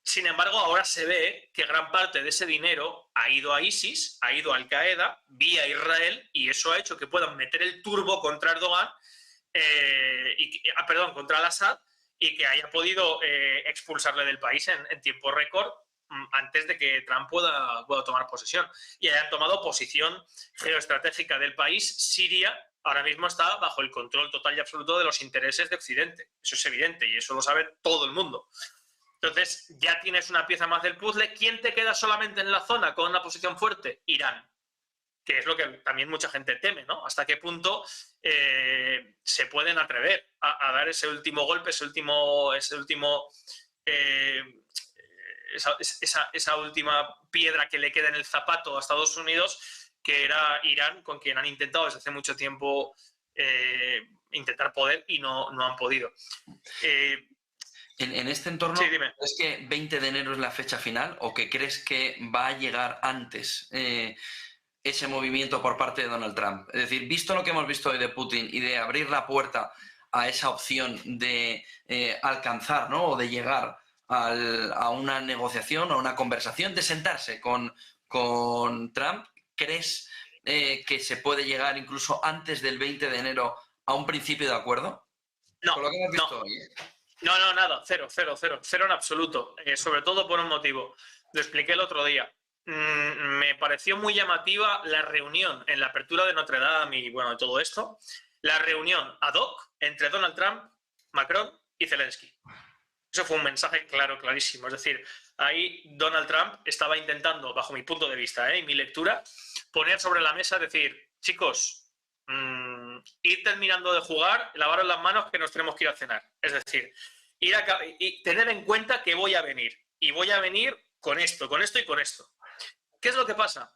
Sin embargo, ahora se ve que gran parte de ese dinero ha ido a ISIS, ha ido a Al-Qaeda, vía Israel, y eso ha hecho que puedan meter el turbo contra Erdogan, contra al-Assad, y que haya podido expulsarle del país en tiempo récord antes de que Trump pueda tomar posesión. Y hayan tomado posición geoestratégica del país. Siria ahora mismo está bajo el control total y absoluto de los intereses de Occidente. Eso es evidente y eso lo sabe todo el mundo. Entonces, ya tienes una pieza más del puzzle. ¿Quién te queda solamente en la zona con una posición fuerte? Irán, que es lo que también mucha gente teme, ¿no? ¿Hasta qué punto se pueden atrever a dar ese último golpe, esa última piedra que le queda en el zapato a Estados Unidos, que era Irán, con quien han intentado desde hace mucho tiempo intentar poder y no han podido? En este entorno, sí, dime. ¿crees que 20 de enero es la fecha final o que crees que va a llegar antes ese movimiento por parte de Donald Trump? Es decir, visto lo que hemos visto hoy de Putin y de abrir la puerta a esa opción de alcanzar, ¿no? O de llegar a una negociación o una conversación, de sentarse con Trump, ¿crees que se puede llegar incluso antes del 20 de enero a un principio de acuerdo? No, por lo que hemos visto hoy, ¿eh? No, nada, cero en absoluto, sobre todo por un motivo. Lo expliqué el otro día. Me pareció muy llamativa la reunión en la apertura de Notre Dame y bueno, todo esto, la reunión ad hoc entre Donald Trump, Macron y Zelensky. Eso fue un mensaje clarísimo. Es decir, ahí Donald Trump estaba intentando, bajo mi punto de vista y mi lectura, poner sobre la mesa, decir, chicos, ir terminando de jugar, lavaros las manos que nos tenemos que ir a cenar. Es decir, y tener en cuenta que voy a venir. Y voy a venir con esto y con esto. ¿Qué es lo que pasa?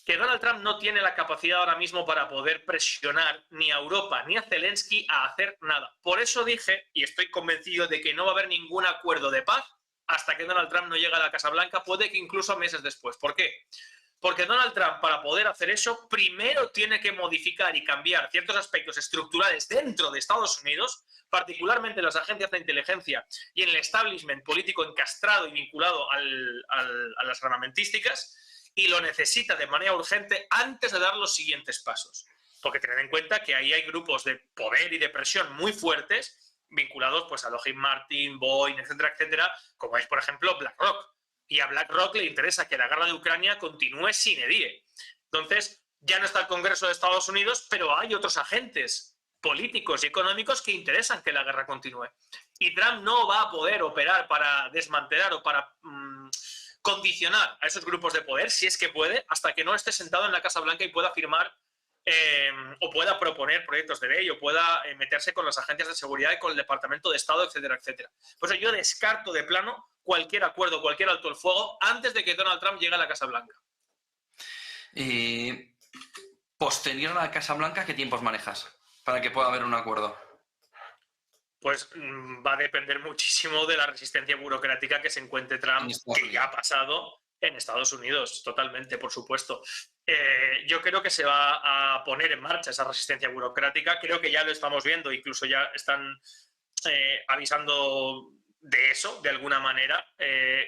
Que Donald Trump no tiene la capacidad ahora mismo para poder presionar ni a Europa ni a Zelensky a hacer nada. Por eso dije, y estoy convencido de que no va a haber ningún acuerdo de paz hasta que Donald Trump no llegue a la Casa Blanca, puede que incluso meses después. ¿Por qué? Porque Donald Trump, para poder hacer eso, primero tiene que modificar y cambiar ciertos aspectos estructurales dentro de Estados Unidos, particularmente en las agencias de inteligencia y en el establishment político encastrado y vinculado a las armamentísticas, y lo necesita de manera urgente antes de dar los siguientes pasos. Porque tened en cuenta que ahí hay grupos de poder y de presión muy fuertes vinculados pues, a Lockheed Martin, Boeing, etcétera, etcétera, como es, por ejemplo, BlackRock. Y a BlackRock le interesa que la guerra de Ucrania continúe sine die. Entonces, ya no está el Congreso de Estados Unidos, pero hay otros agentes políticos y económicos que interesan que la guerra continúe. Y Trump no va a poder operar para desmantelar o para condicionar a esos grupos de poder, si es que puede, hasta que no esté sentado en la Casa Blanca y pueda firmar o pueda proponer proyectos de ley o pueda meterse con las agencias de seguridad y con el Departamento de Estado, etcétera, etcétera. Por eso yo descarto de plano cualquier acuerdo, cualquier alto el fuego antes de que Donald Trump llegue a la Casa Blanca. Posterior a la Casa Blanca, ¿qué tiempos manejas para que pueda haber un acuerdo? Pues va a depender muchísimo de la resistencia burocrática que se encuentre Trump, que ya ha pasado en Estados Unidos, totalmente, por supuesto. Yo creo que se va a poner en marcha esa resistencia burocrática, creo que ya lo estamos viendo, incluso ya están avisando de eso, de alguna manera,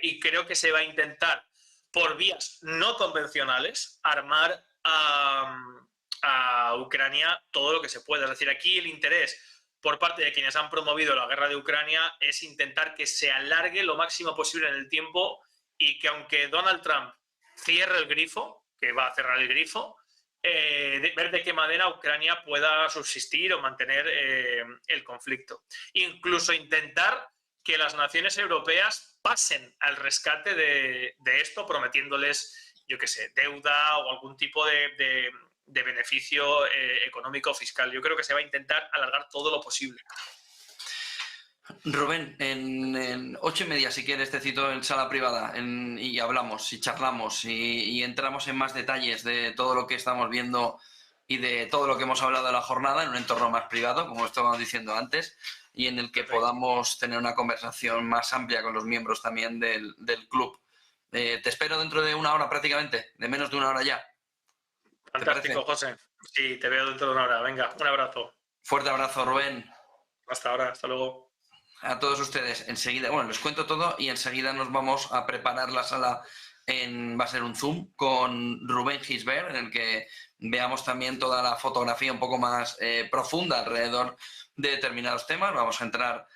y creo que se va a intentar, por vías no convencionales, armar a Ucrania todo lo que se pueda. Es decir, aquí el interés por parte de quienes han promovido la guerra de Ucrania es intentar que se alargue lo máximo posible en el tiempo y que aunque Donald Trump cierre el grifo, que va a cerrar el grifo, ver de qué manera Ucrania pueda subsistir o mantener el conflicto. Incluso intentar que las naciones europeas pasen al rescate de esto, prometiéndoles, yo qué sé, deuda o algún tipo de beneficio económico o fiscal. Yo creo que se va a intentar alargar todo lo posible. Rubén, en 8:30, si quieres, te cito en sala privada y hablamos y charlamos y entramos en más detalles de todo lo que estamos viendo y de todo lo que hemos hablado de la jornada en un entorno más privado, como estábamos diciendo antes, y en el que podamos tener una conversación más amplia con los miembros también del club. Te espero dentro de una hora prácticamente, de menos de una hora ya. Fantástico, José. Sí, te veo dentro de una hora. Venga, un abrazo. Fuerte abrazo, Rubén. Hasta ahora, hasta luego. A todos ustedes, enseguida, bueno, les cuento todo y enseguida nos vamos a preparar la sala, va a ser un Zoom con Rubén Gisbert, en el que veamos también toda la fotografía un poco más profunda alrededor de determinados temas. Vamos a entrar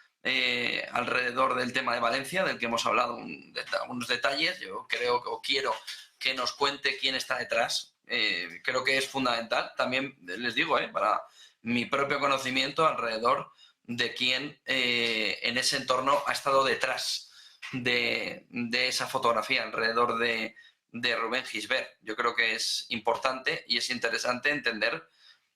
alrededor del tema de Valencia, del que hemos hablado, algunos detalles. Yo creo o quiero que nos cuente quién está detrás. Creo que es fundamental. También les digo, para mi propio conocimiento alrededor de quién en ese entorno ha estado detrás de esa fotografía alrededor de Rubén Gisbert. Yo creo que es importante y es interesante entender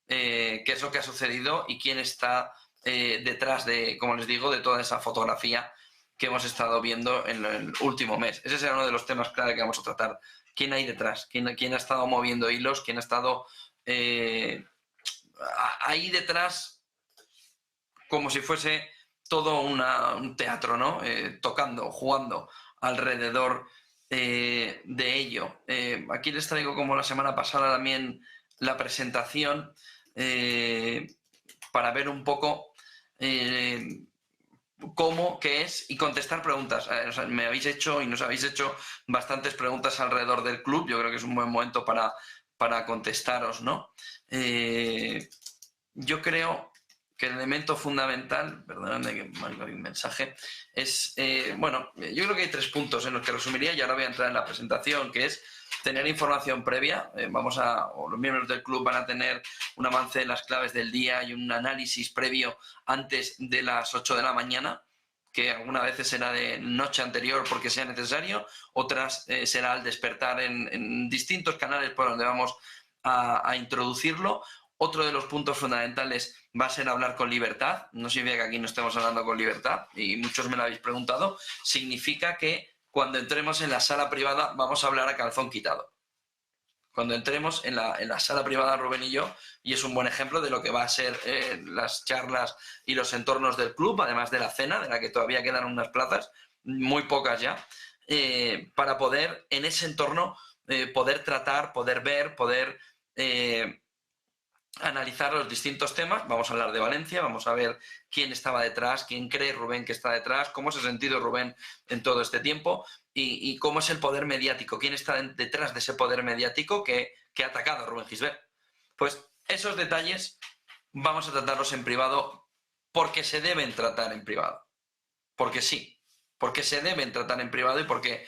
qué es lo que ha sucedido y quién está detrás de, como les digo, de toda esa fotografía que hemos estado viendo en el último mes. Ese será uno de los temas clave que vamos a tratar. ¿Quién hay detrás? ¿Quién ha estado moviendo hilos? ¿Quién ha estado ahí detrás? Como si fuese todo un teatro, ¿no? Tocando, jugando alrededor de ello. Aquí les traigo, como la semana pasada, también la presentación para ver un poco cómo, qué es y contestar preguntas. O sea, me habéis hecho y nos habéis hecho bastantes preguntas alrededor del club. Yo creo que es un buen momento para contestaros, ¿no? Yo creo que el elemento fundamental, perdóname que marco un mensaje, es, bueno, yo creo que hay 3 puntos en los que resumiría y ahora voy a entrar en la presentación, que es tener información previa. O los miembros del club van a tener un avance de las claves del día y un análisis previo antes de las 8 de la mañana, que algunas veces será de noche anterior porque sea necesario, otras será al despertar en distintos canales por donde vamos a introducirlo. Otro de los puntos fundamentales va a ser hablar con libertad. No significa que aquí no estemos hablando con libertad, y muchos me lo habéis preguntado. Significa que cuando entremos en la sala privada vamos a hablar a calzón quitado. Cuando entremos en la sala privada, Rubén y yo, y es un buen ejemplo de lo que va a ser las charlas y los entornos del club, además de la cena, de la que todavía quedan unas plazas, muy pocas ya, para poder en ese entorno poder tratar, poder ver, poder analizar los distintos temas. Vamos a hablar de Valencia, vamos a ver quién estaba detrás, quién cree Rubén que está detrás, cómo se ha sentido Rubén en todo este tiempo y cómo es el poder mediático, quién está detrás de ese poder mediático que ha atacado a Rubén Gisbert. Pues esos detalles vamos a tratarlos en privado porque se deben tratar en privado. Porque sí, porque se deben tratar en privado y porque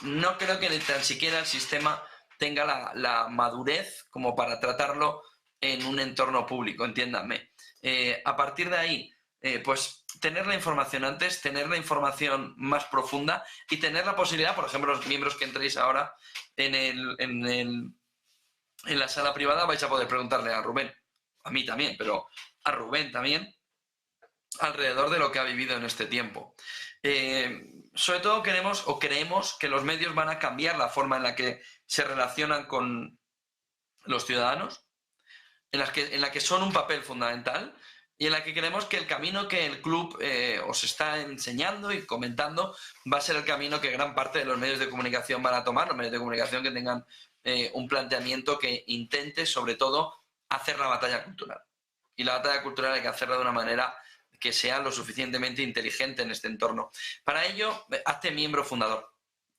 no creo que ni tan siquiera el sistema tenga la madurez como para tratarlo en un entorno público, entiéndanme. A partir de ahí, pues tener la información antes, tener la información más profunda y tener la posibilidad, por ejemplo, los miembros que entréis ahora en la sala privada vais a poder preguntarle a Rubén, a mí también, pero a Rubén también, alrededor de lo que ha vivido en este tiempo. Sobre todo creemos que los medios van a cambiar la forma en la que se relacionan con los ciudadanos, en la que son un papel fundamental y en la que creemos que el camino que el club os está enseñando y comentando va a ser el camino que gran parte de los medios de comunicación van a tomar, los medios de comunicación que tengan un planteamiento que intente, sobre todo, hacer la batalla cultural. Y la batalla cultural hay que hacerla de una manera que sea lo suficientemente inteligente en este entorno. Para ello, hazte miembro fundador.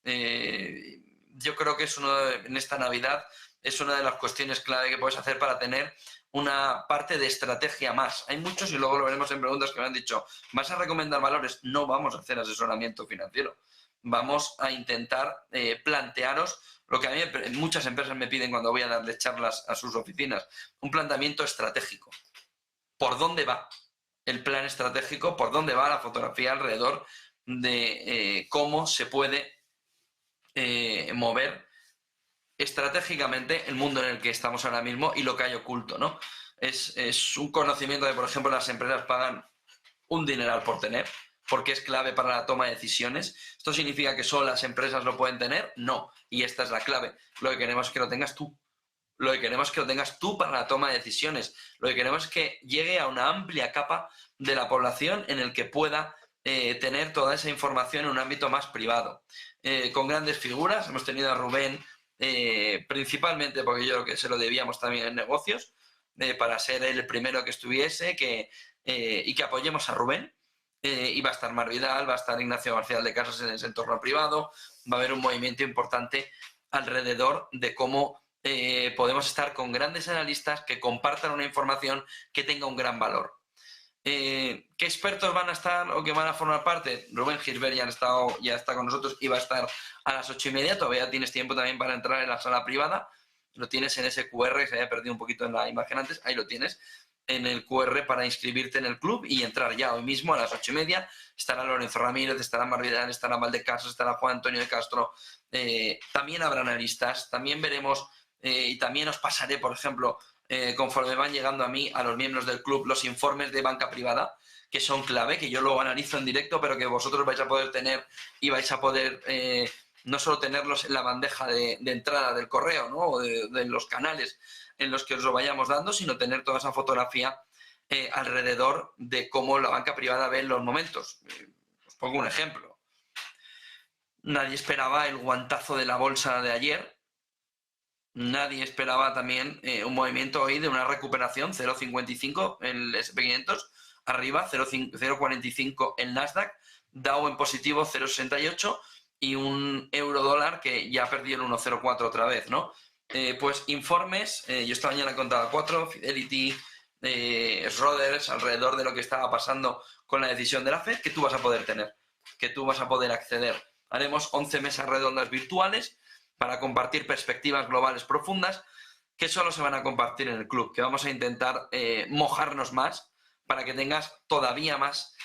Yo creo que en esta Navidad es una de las cuestiones clave que puedes hacer para tener una parte de estrategia más. Hay muchos, y luego lo veremos en preguntas, que me han dicho, ¿vas a recomendar valores? No vamos a hacer asesoramiento financiero. Vamos a intentar plantearos lo que a mí muchas empresas me piden cuando voy a darles charlas a sus oficinas, un planteamiento estratégico. ¿Por dónde va el plan estratégico? ¿Por dónde va la fotografía alrededor de cómo se puede mover estratégicamente el mundo en el que estamos ahora mismo y lo que hay oculto, ¿no? Es un conocimiento de, por ejemplo, las empresas pagan un dineral por tener, porque es clave para la toma de decisiones. ¿Esto significa que solo las empresas lo pueden tener? No, y esta es la clave. Lo que queremos es que lo tengas tú. Lo que queremos es que lo tengas tú para la toma de decisiones. Lo que queremos es que llegue a una amplia capa de la población en el que pueda tener toda esa información en un ámbito más privado. Con grandes figuras, hemos tenido a Rubén, principalmente porque yo creo que se lo debíamos también en negocios, para ser el primero que estuviese y que apoyemos a Rubén. Y va a estar Mar Vidal, va a estar Ignacio García de Casas en ese entorno privado, va a haber un movimiento importante alrededor de cómo podemos estar con grandes analistas que compartan una información que tenga un gran valor. ¿Qué expertos van a estar o que van a formar parte? Rubén Gisbert ya está con nosotros y va a estar a las 8:30. Todavía tienes tiempo también para entrar en la sala privada. Lo tienes en ese QR, que se había perdido un poquito en la imagen antes. Ahí lo tienes, en el QR para inscribirte en el club y entrar ya hoy mismo a las 8:30. Estará Lorenzo Ramírez, estará Mar Vidal, estará Valdecasas, estará Juan Antonio de Castro. También habrá analistas. También veremos y también os pasaré, por ejemplo, conforme van llegando a mí, a los miembros del club, los informes de banca privada, que son clave, que yo luego analizo en directo, pero que vosotros vais a poder tener y vais a poder no solo tenerlos en la bandeja de entrada del correo, ¿no? O de los canales en los que os lo vayamos dando, sino tener toda esa fotografía alrededor de cómo la banca privada ve los momentos. Os pongo un ejemplo. Nadie esperaba el guantazo de la bolsa de ayer. Nadie esperaba también un movimiento hoy de una recuperación, 0,55 el SP500, arriba 0,45 el Nasdaq, Dow en positivo 0,68 y un euro dólar que ya perdió el 1,04 otra vez, ¿no? Pues informes, yo esta mañana he contado 4, Fidelity, Schroders, alrededor de lo que estaba pasando con la decisión de la FED, que tú vas a poder tener, que tú vas a poder acceder. Haremos 11 mesas redondas virtuales para compartir perspectivas globales profundas que solo se van a compartir en el club, que vamos a intentar mojarnos más para que tengas todavía más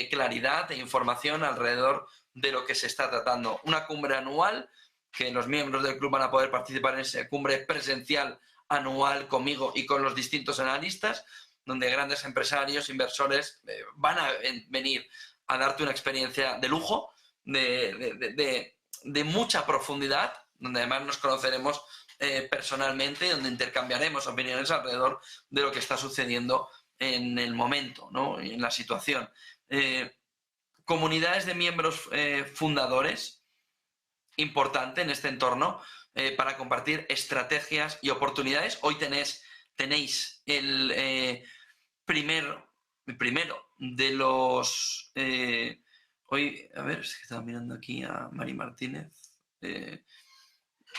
claridad e información alrededor de lo que se está tratando. Una cumbre anual, que los miembros del club van a poder participar en esa cumbre presencial anual conmigo y con los distintos analistas, donde grandes empresarios, inversores van a venir a darte una experiencia de lujo, de mucha profundidad, donde además nos conoceremos personalmente, donde intercambiaremos opiniones alrededor de lo que está sucediendo en el momento, ¿no? En la situación. Comunidades de miembros fundadores, importante en este entorno, para compartir estrategias y oportunidades. Hoy tenéis el primero de los... hoy, a ver, es que estaba mirando aquí a Mari Martínez,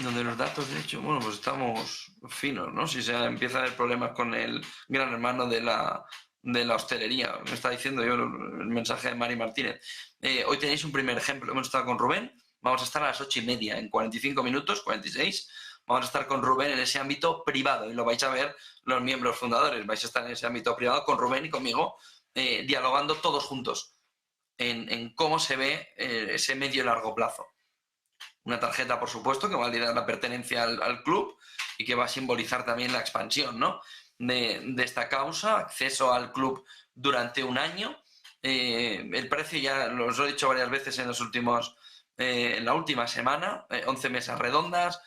donde los datos, de hecho, bueno, pues estamos finos, ¿no? Si se empieza a haber problemas con el gran hermano de la hostelería, me está diciendo yo el mensaje de Mari Martínez. Hoy tenéis un primer ejemplo, hemos estado con Rubén, vamos a estar a las 8:30, en 45 minutos, 46, vamos a estar con Rubén en ese ámbito privado y lo vais a ver los miembros fundadores, vais a estar en ese ámbito privado con Rubén y conmigo, dialogando todos juntos en cómo se ve ese medio y largo plazo. Una tarjeta, por supuesto, que valida la pertenencia al club y que va a simbolizar también la expansión, ¿no? de esta causa, acceso al club durante un año. El precio ya os lo he dicho varias veces en la última semana, 11 mesas redondas,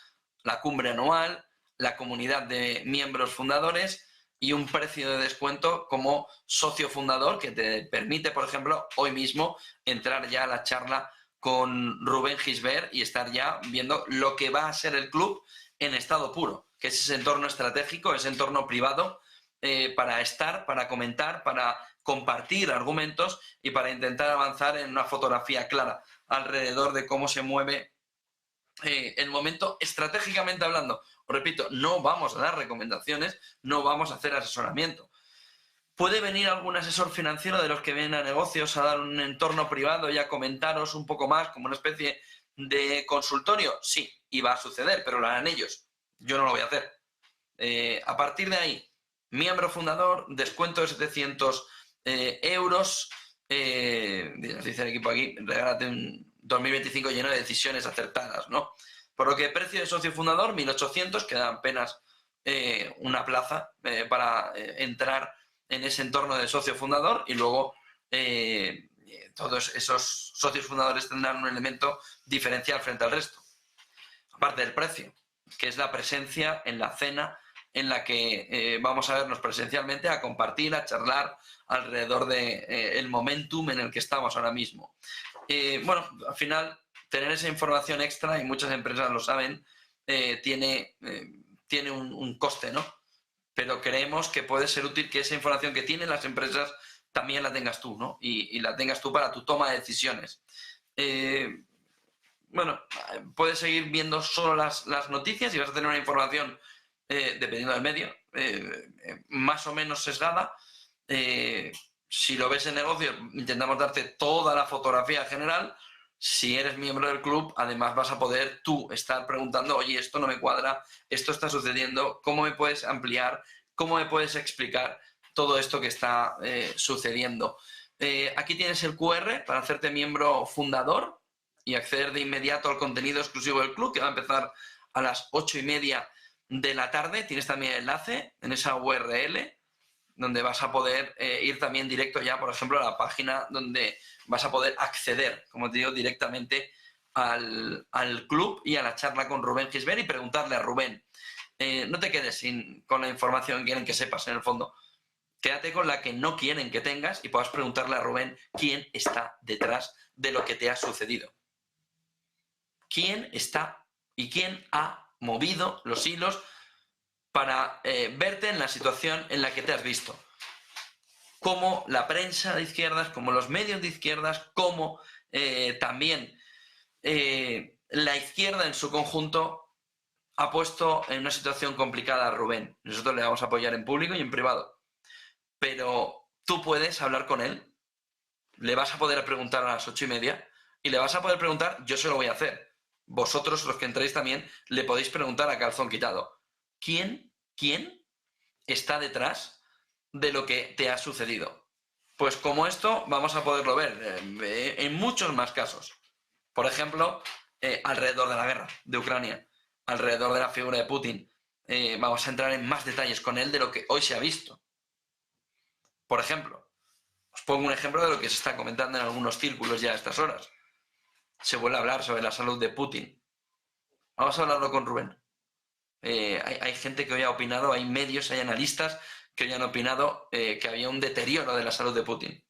la cumbre anual, la comunidad de miembros fundadores y un precio de descuento como socio fundador que te permite, por ejemplo, hoy mismo entrar ya a la charla con Rubén Gisbert y estar ya viendo lo que va a ser el club en estado puro, que es ese entorno estratégico, ese entorno privado para estar, para comentar, para compartir argumentos y para intentar avanzar en una fotografía clara alrededor de cómo se mueve el momento estratégicamente hablando. Os repito, no vamos a dar recomendaciones, no vamos a hacer asesoramiento. ¿Puede venir algún asesor financiero de los que vienen a negocios a dar un entorno privado y a comentaros un poco más como una especie de consultorio? Sí, y va a suceder, pero lo harán ellos. Yo no lo voy a hacer. A partir de ahí, miembro fundador, descuento de 700 euros. Dice el equipo aquí, regálate un 2025 lleno de decisiones acertadas, ¿no? Por lo que precio de socio fundador, 1.800, queda apenas una plaza para entrar en ese entorno de socio fundador y luego todos esos socios fundadores tendrán un elemento diferencial frente al resto. Aparte del precio, que es la presencia en la cena en la que vamos a vernos presencialmente, a compartir, a charlar alrededor del momentum en el que estamos ahora mismo. Bueno, al final, tener esa información extra, y muchas empresas lo saben, tiene un coste, ¿no? Pero creemos que puede ser útil que esa información que tienen las empresas también la tengas tú, ¿no? Y la tengas tú para tu toma de decisiones. Bueno, puedes seguir viendo solo las noticias y vas a tener una información, dependiendo del medio, más o menos sesgada. Si lo ves en negocio, intentamos darte toda la fotografía general. Si eres miembro del club, además vas a poder tú estar preguntando, oye, esto no me cuadra, esto está sucediendo, ¿cómo me puedes ampliar? ¿Cómo me puedes explicar todo esto que está sucediendo? Aquí tienes el QR para hacerte miembro fundador y acceder de inmediato al contenido exclusivo del club, que va a empezar a las 8:30 de la tarde. Tienes también el enlace en esa URL, donde vas a poder ir también directo ya, por ejemplo, a la página donde vas a poder acceder, como te digo, directamente al club y a la charla con Rubén Gisbert y preguntarle a Rubén. No te quedes con la información que quieren que sepas, en el fondo. Quédate con la que no quieren que tengas y puedas preguntarle a Rubén quién está detrás de lo que te ha sucedido. ¿Quién está y quién ha movido los hilos para verte en la situación en la que te has visto? Como la prensa de izquierdas, como los medios de izquierdas, como también la izquierda en su conjunto ha puesto en una situación complicada a Rubén. Nosotros le vamos a apoyar en público y en privado. Pero tú puedes hablar con él, le vas a poder preguntar a las 8:30 y le vas a poder preguntar, yo se lo voy a hacer. Vosotros, los que entréis también, le podéis preguntar a calzón quitado. ¿Quién está detrás de lo que te ha sucedido? Pues como esto vamos a poderlo ver en muchos más casos. Por ejemplo, alrededor de la guerra de Ucrania, alrededor de la figura de Putin. Vamos a entrar en más detalles con él de lo que hoy se ha visto. Por ejemplo, os pongo un ejemplo de lo que se está comentando en algunos círculos ya a estas horas. Se vuelve a hablar sobre la salud de Putin. Vamos a hablarlo con Rubén. Hay gente que hoy ha opinado, hay medios, hay analistas que hoy han opinado que había un deterioro de la salud de Putin.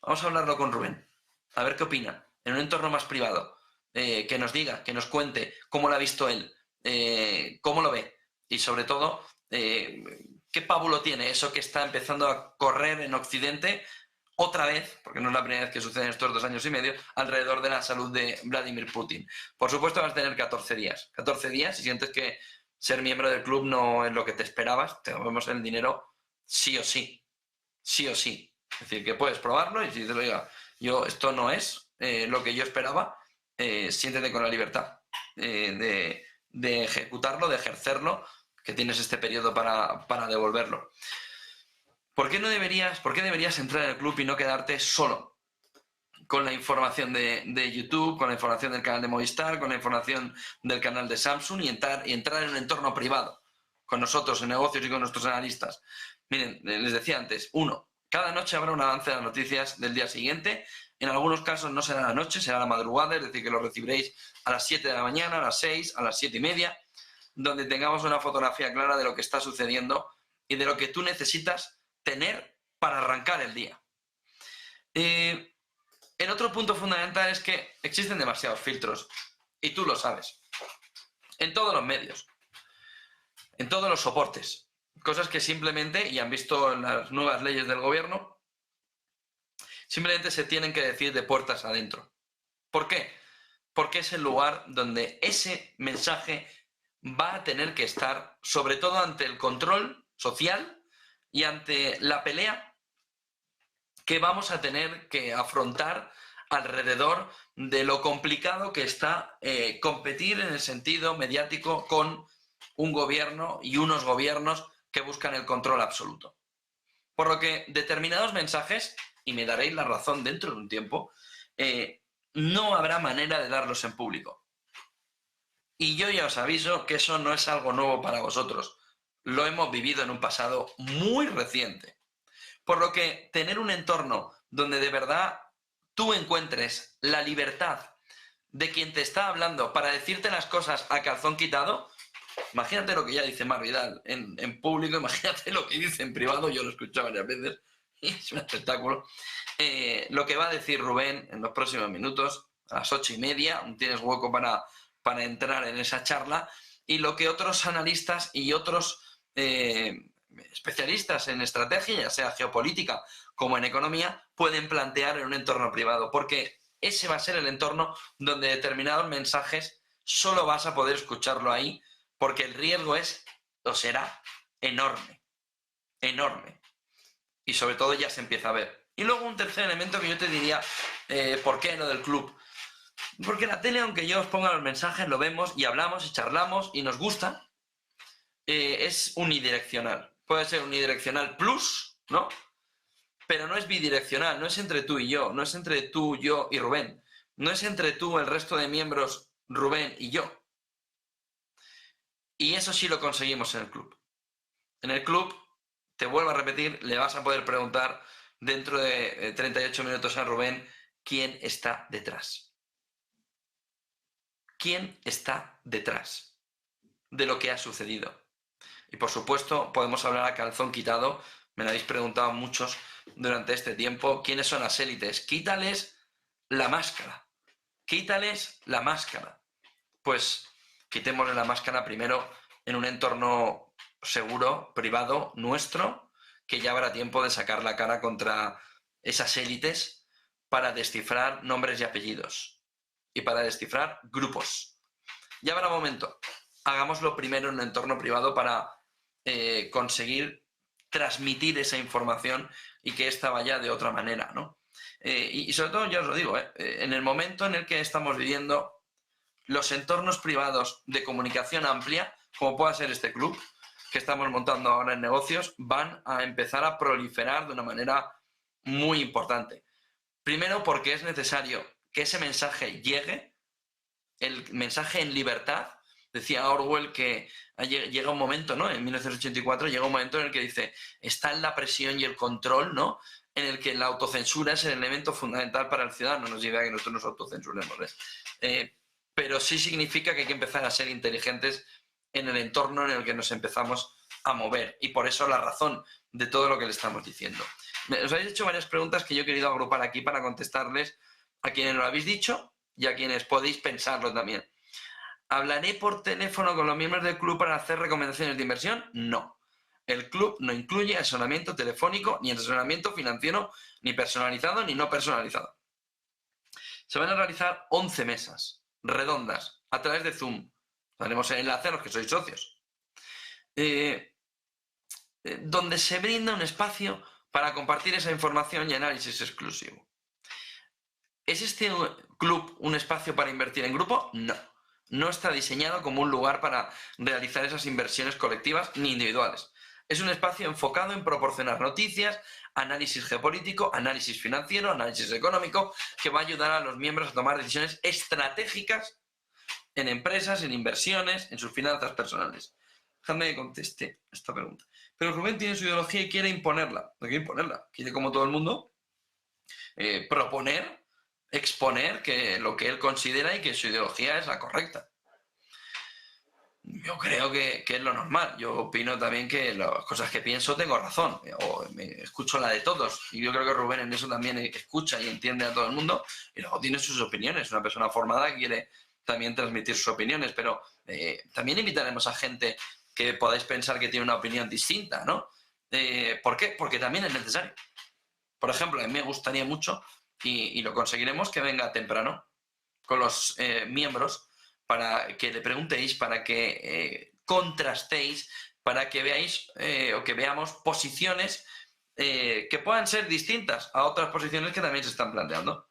Vamos a hablarlo con Rubén, a ver qué opina, en un entorno más privado, que nos diga, que nos cuente cómo lo ha visto él, cómo lo ve y sobre todo qué pábulo tiene eso que está empezando a correr en Occidente otra vez, porque no es la primera vez que sucede en estos 2 años y medio, alrededor de la salud de Vladimir Putin. Por supuesto vas a tener 14 días. 14 días si sientes que ser miembro del club no es lo que te esperabas, te devolvemos el dinero sí o sí. Sí o sí. Es decir, que puedes probarlo y si dices, oiga, esto no es lo que yo esperaba, siéntete con la libertad de ejecutarlo, de ejercerlo, que tienes este periodo para devolverlo. ¿Por qué deberías entrar en el club y no quedarte solo con la información de YouTube, con la información del canal de Movistar, con la información del canal de Samsung y entrar en un entorno privado con nosotros en negocios y con nuestros analistas? Miren, les decía antes, 1, cada noche habrá un avance de las noticias del día siguiente. En algunos casos no será la noche, será la madrugada, es decir, que lo recibiréis a las 7 de la mañana, a las 6, a las 7:30. donde tengamos una fotografía clara de lo que está sucediendo y de lo que tú necesitas tener para arrancar el día. El otro punto fundamental es que existen demasiados filtros, y tú lo sabes, en todos los medios, en todos los soportes, cosas que simplemente, y han visto en las nuevas leyes del gobierno, simplemente se tienen que decir de puertas adentro. ¿Por qué? Porque es el lugar donde ese mensaje va a tener que estar, sobre todo ante el control social y ante la pelea que vamos a tener que afrontar alrededor de lo complicado que está competir en el sentido mediático con un gobierno y unos gobiernos que buscan el control absoluto. Por lo que determinados mensajes, y me daréis la razón dentro de un tiempo, no habrá manera de darlos en público. Y yo ya os aviso que eso no es algo nuevo para vosotros. Lo hemos vivido en un pasado muy reciente. Por lo que tener un entorno donde de verdad tú encuentres la libertad de quien te está hablando para decirte las cosas a calzón quitado, imagínate lo que ya dice Mar Vidal en público, imagínate lo que dice en privado, yo lo he escuchado varias veces, y es un espectáculo. Lo que va a decir Rubén en los próximos minutos, a las 8:30, tienes hueco para entrar en esa charla, y lo que otros analistas y otros especialistas en estrategia, ya sea geopolítica como en economía, pueden plantear en un entorno privado, porque ese va a ser el entorno donde determinados mensajes solo vas a poder escucharlo ahí, porque el riesgo es, o será, enorme, enorme. Y sobre todo ya se empieza a ver. Y luego un tercer elemento que yo te diría, ¿por qué no del club? Porque la tele, aunque yo os ponga los mensajes, lo vemos y hablamos y charlamos y nos gusta, es unidireccional. Puede ser unidireccional plus, ¿no? Pero no es bidireccional, no es entre tú y yo, no es entre tú, yo y Rubén. No es entre tú, el resto de miembros, Rubén y yo. Y eso sí lo conseguimos en el club. En el club, te vuelvo a repetir, le vas a poder preguntar dentro de 38 minutos a Rubén quién está detrás. ¿Quién está detrás de lo que ha sucedido? Y por supuesto, podemos hablar a calzón quitado, me lo habéis preguntado muchos durante este tiempo, ¿quiénes son las élites? Quítales la máscara, quítales la máscara. Pues quitémosle la máscara primero en un entorno seguro, privado, nuestro, que ya habrá tiempo de sacar la cara contra esas élites para descifrar nombres y apellidos y para descifrar grupos. Ya habrá momento. Hagámoslo primero en un entorno privado para conseguir transmitir esa información y que ésta vaya de otra manera, ¿no? Y sobre todo, ya os lo digo, en el momento en el que estamos viviendo, los entornos privados de comunicación amplia, como pueda ser este club que estamos montando ahora en negocios, van a empezar a proliferar de una manera muy importante. Primero porque es necesario que ese mensaje llegue, el mensaje en libertad. Decía Orwell que llega un momento, ¿no? En 1984 llega un momento en el que dice, está en la presión y el control, ¿no? En el que la autocensura es el elemento fundamental para el ciudadano. No nos lleva a que nosotros nos autocensuremos, pero sí significa que hay que empezar a ser inteligentes en el entorno en el que nos empezamos a mover. Y por eso la razón de todo lo que le estamos diciendo. Os habéis hecho varias preguntas que yo he querido agrupar aquí para contestarles a quienes lo habéis dicho y a quienes podéis pensarlo también. ¿Hablaré por teléfono con los miembros del club para hacer recomendaciones de inversión? No. El club no incluye asesoramiento telefónico, ni asesoramiento financiero, ni personalizado, ni no personalizado. Se van a realizar 11 mesas redondas a través de Zoom. Haremos el enlace a los que sois socios. Donde se brinda un espacio para compartir esa información y análisis exclusivo. ¿Es este club un espacio para invertir en grupo? No. No está diseñado como un lugar para realizar esas inversiones colectivas ni individuales. Es un espacio enfocado en proporcionar noticias, análisis geopolítico, análisis financiero, análisis económico, que va a ayudar a los miembros a tomar decisiones estratégicas en empresas, en inversiones, en sus finanzas personales. Déjame que conteste esta pregunta. Pero Rubén tiene su ideología y quiere imponerla. No quiere imponerla. Quiere, como todo el mundo, proponer, exponer lo que él considera y que su ideología es la correcta. Yo creo que es lo normal. Yo opino también que las cosas que pienso tengo razón, o me escucho la de todos. Y yo creo que Rubén en eso también escucha y entiende a todo el mundo, y luego tiene sus opiniones. Una persona formada quiere también transmitir sus opiniones, pero también invitaremos a gente que podáis pensar que tiene una opinión distinta, ¿no? ¿Por qué? Porque también es necesario. Por ejemplo, a mí me gustaría mucho, y lo conseguiremos, que venga temprano con los miembros para que le preguntéis, para que contrastéis, para que veáis o que veamos posiciones que puedan ser distintas a otras posiciones que también se están planteando.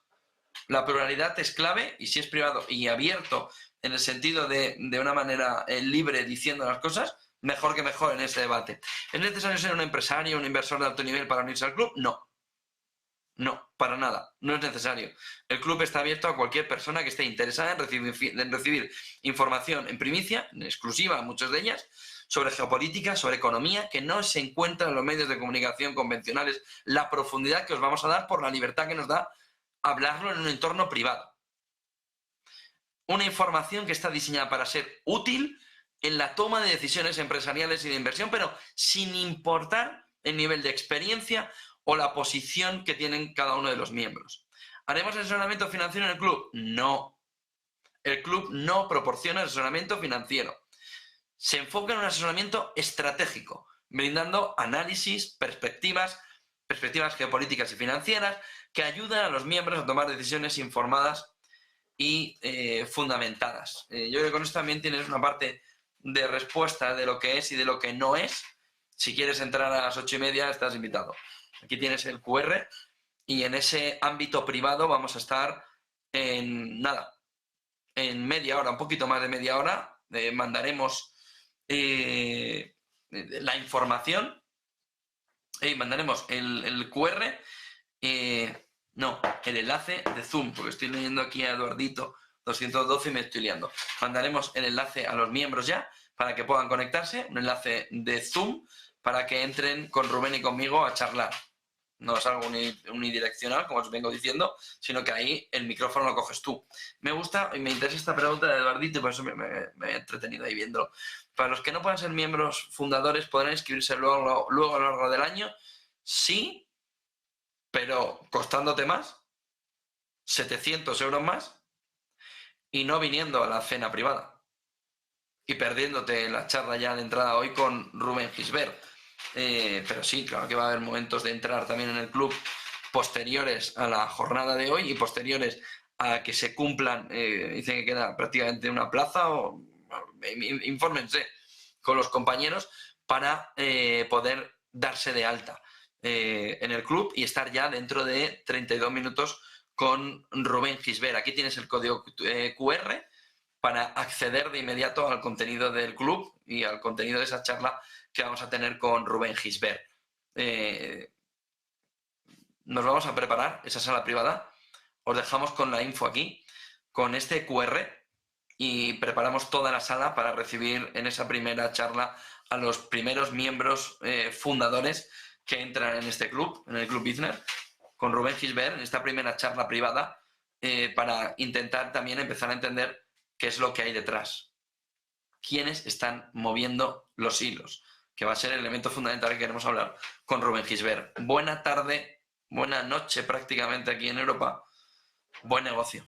La pluralidad es clave, y si es privado y abierto en el sentido de una manera libre diciendo las cosas, mejor que mejor en este debate. ¿Es necesario ser un empresario, un inversor de alto nivel para unirse al club? No. No, para nada, no es necesario. El club está abierto a cualquier persona que esté interesada en recibir información en primicia, en exclusiva, muchas de ellas, sobre geopolítica, sobre economía, que no se encuentra en los medios de comunicación convencionales, la profundidad que os vamos a dar por la libertad que nos da hablarlo en un entorno privado. Una información que está diseñada para ser útil en la toma de decisiones empresariales y de inversión, pero sin importar el nivel de experiencia o la posición que tienen cada uno de los miembros. ¿Haremos asesoramiento financiero en el club? No. El club no proporciona asesoramiento financiero. Se enfoca en un asesoramiento estratégico, brindando análisis, perspectivas geopolíticas y financieras que ayudan a los miembros a tomar decisiones informadas y fundamentadas. Yo creo que con esto también tienes una parte de respuesta de lo que es y de lo que no es. Si quieres entrar a las 8:30, estás invitado. Aquí tienes el QR, y en ese ámbito privado vamos a estar en media hora, un poquito más de media hora. Mandaremos la información y mandaremos el QR, no, el enlace de Zoom, porque estoy leyendo aquí a Eduardito 212 y me estoy liando. Mandaremos el enlace a los miembros ya para que puedan conectarse, un enlace de Zoom para que entren con Rubén y conmigo a charlar. No es algo unidireccional, como os vengo diciendo, sino que ahí el micrófono lo coges tú. Me gusta y me interesa esta pregunta de Eduardito, y por eso me he entretenido ahí viéndolo. Para los que no puedan ser miembros fundadores, ¿podrán inscribirse luego a lo largo del año? Sí, pero costándote más, 700 euros más, y no viniendo a la cena privada. Y perdiéndote la charla ya de entrada hoy con Rubén Gisbert. Pero sí, claro que va a haber momentos de entrar también en el club posteriores a la jornada de hoy y posteriores a que se cumplan, dicen que queda prácticamente una plaza, o infórmense con los compañeros para poder darse de alta en el club y estar ya dentro de 32 minutos con Rubén Gisbert. Aquí tienes el código QR para acceder de inmediato al contenido del club y al contenido de esa charla que vamos a tener con Rubén Gisbert. Nos vamos a preparar esa sala privada. Os dejamos con la info aquí, con este QR, y preparamos toda la sala para recibir en esa primera charla a los primeros miembros fundadores que entran en este club, en el Club Bizner, con Rubén Gisbert, en esta primera charla privada, para intentar también empezar a entender qué es lo que hay detrás. ¿Quiénes están moviendo los hilos? Que va a ser el elemento fundamental que queremos hablar con Rubén Gisbert. Buena tarde, buena noche prácticamente aquí en Europa. Buen negocio.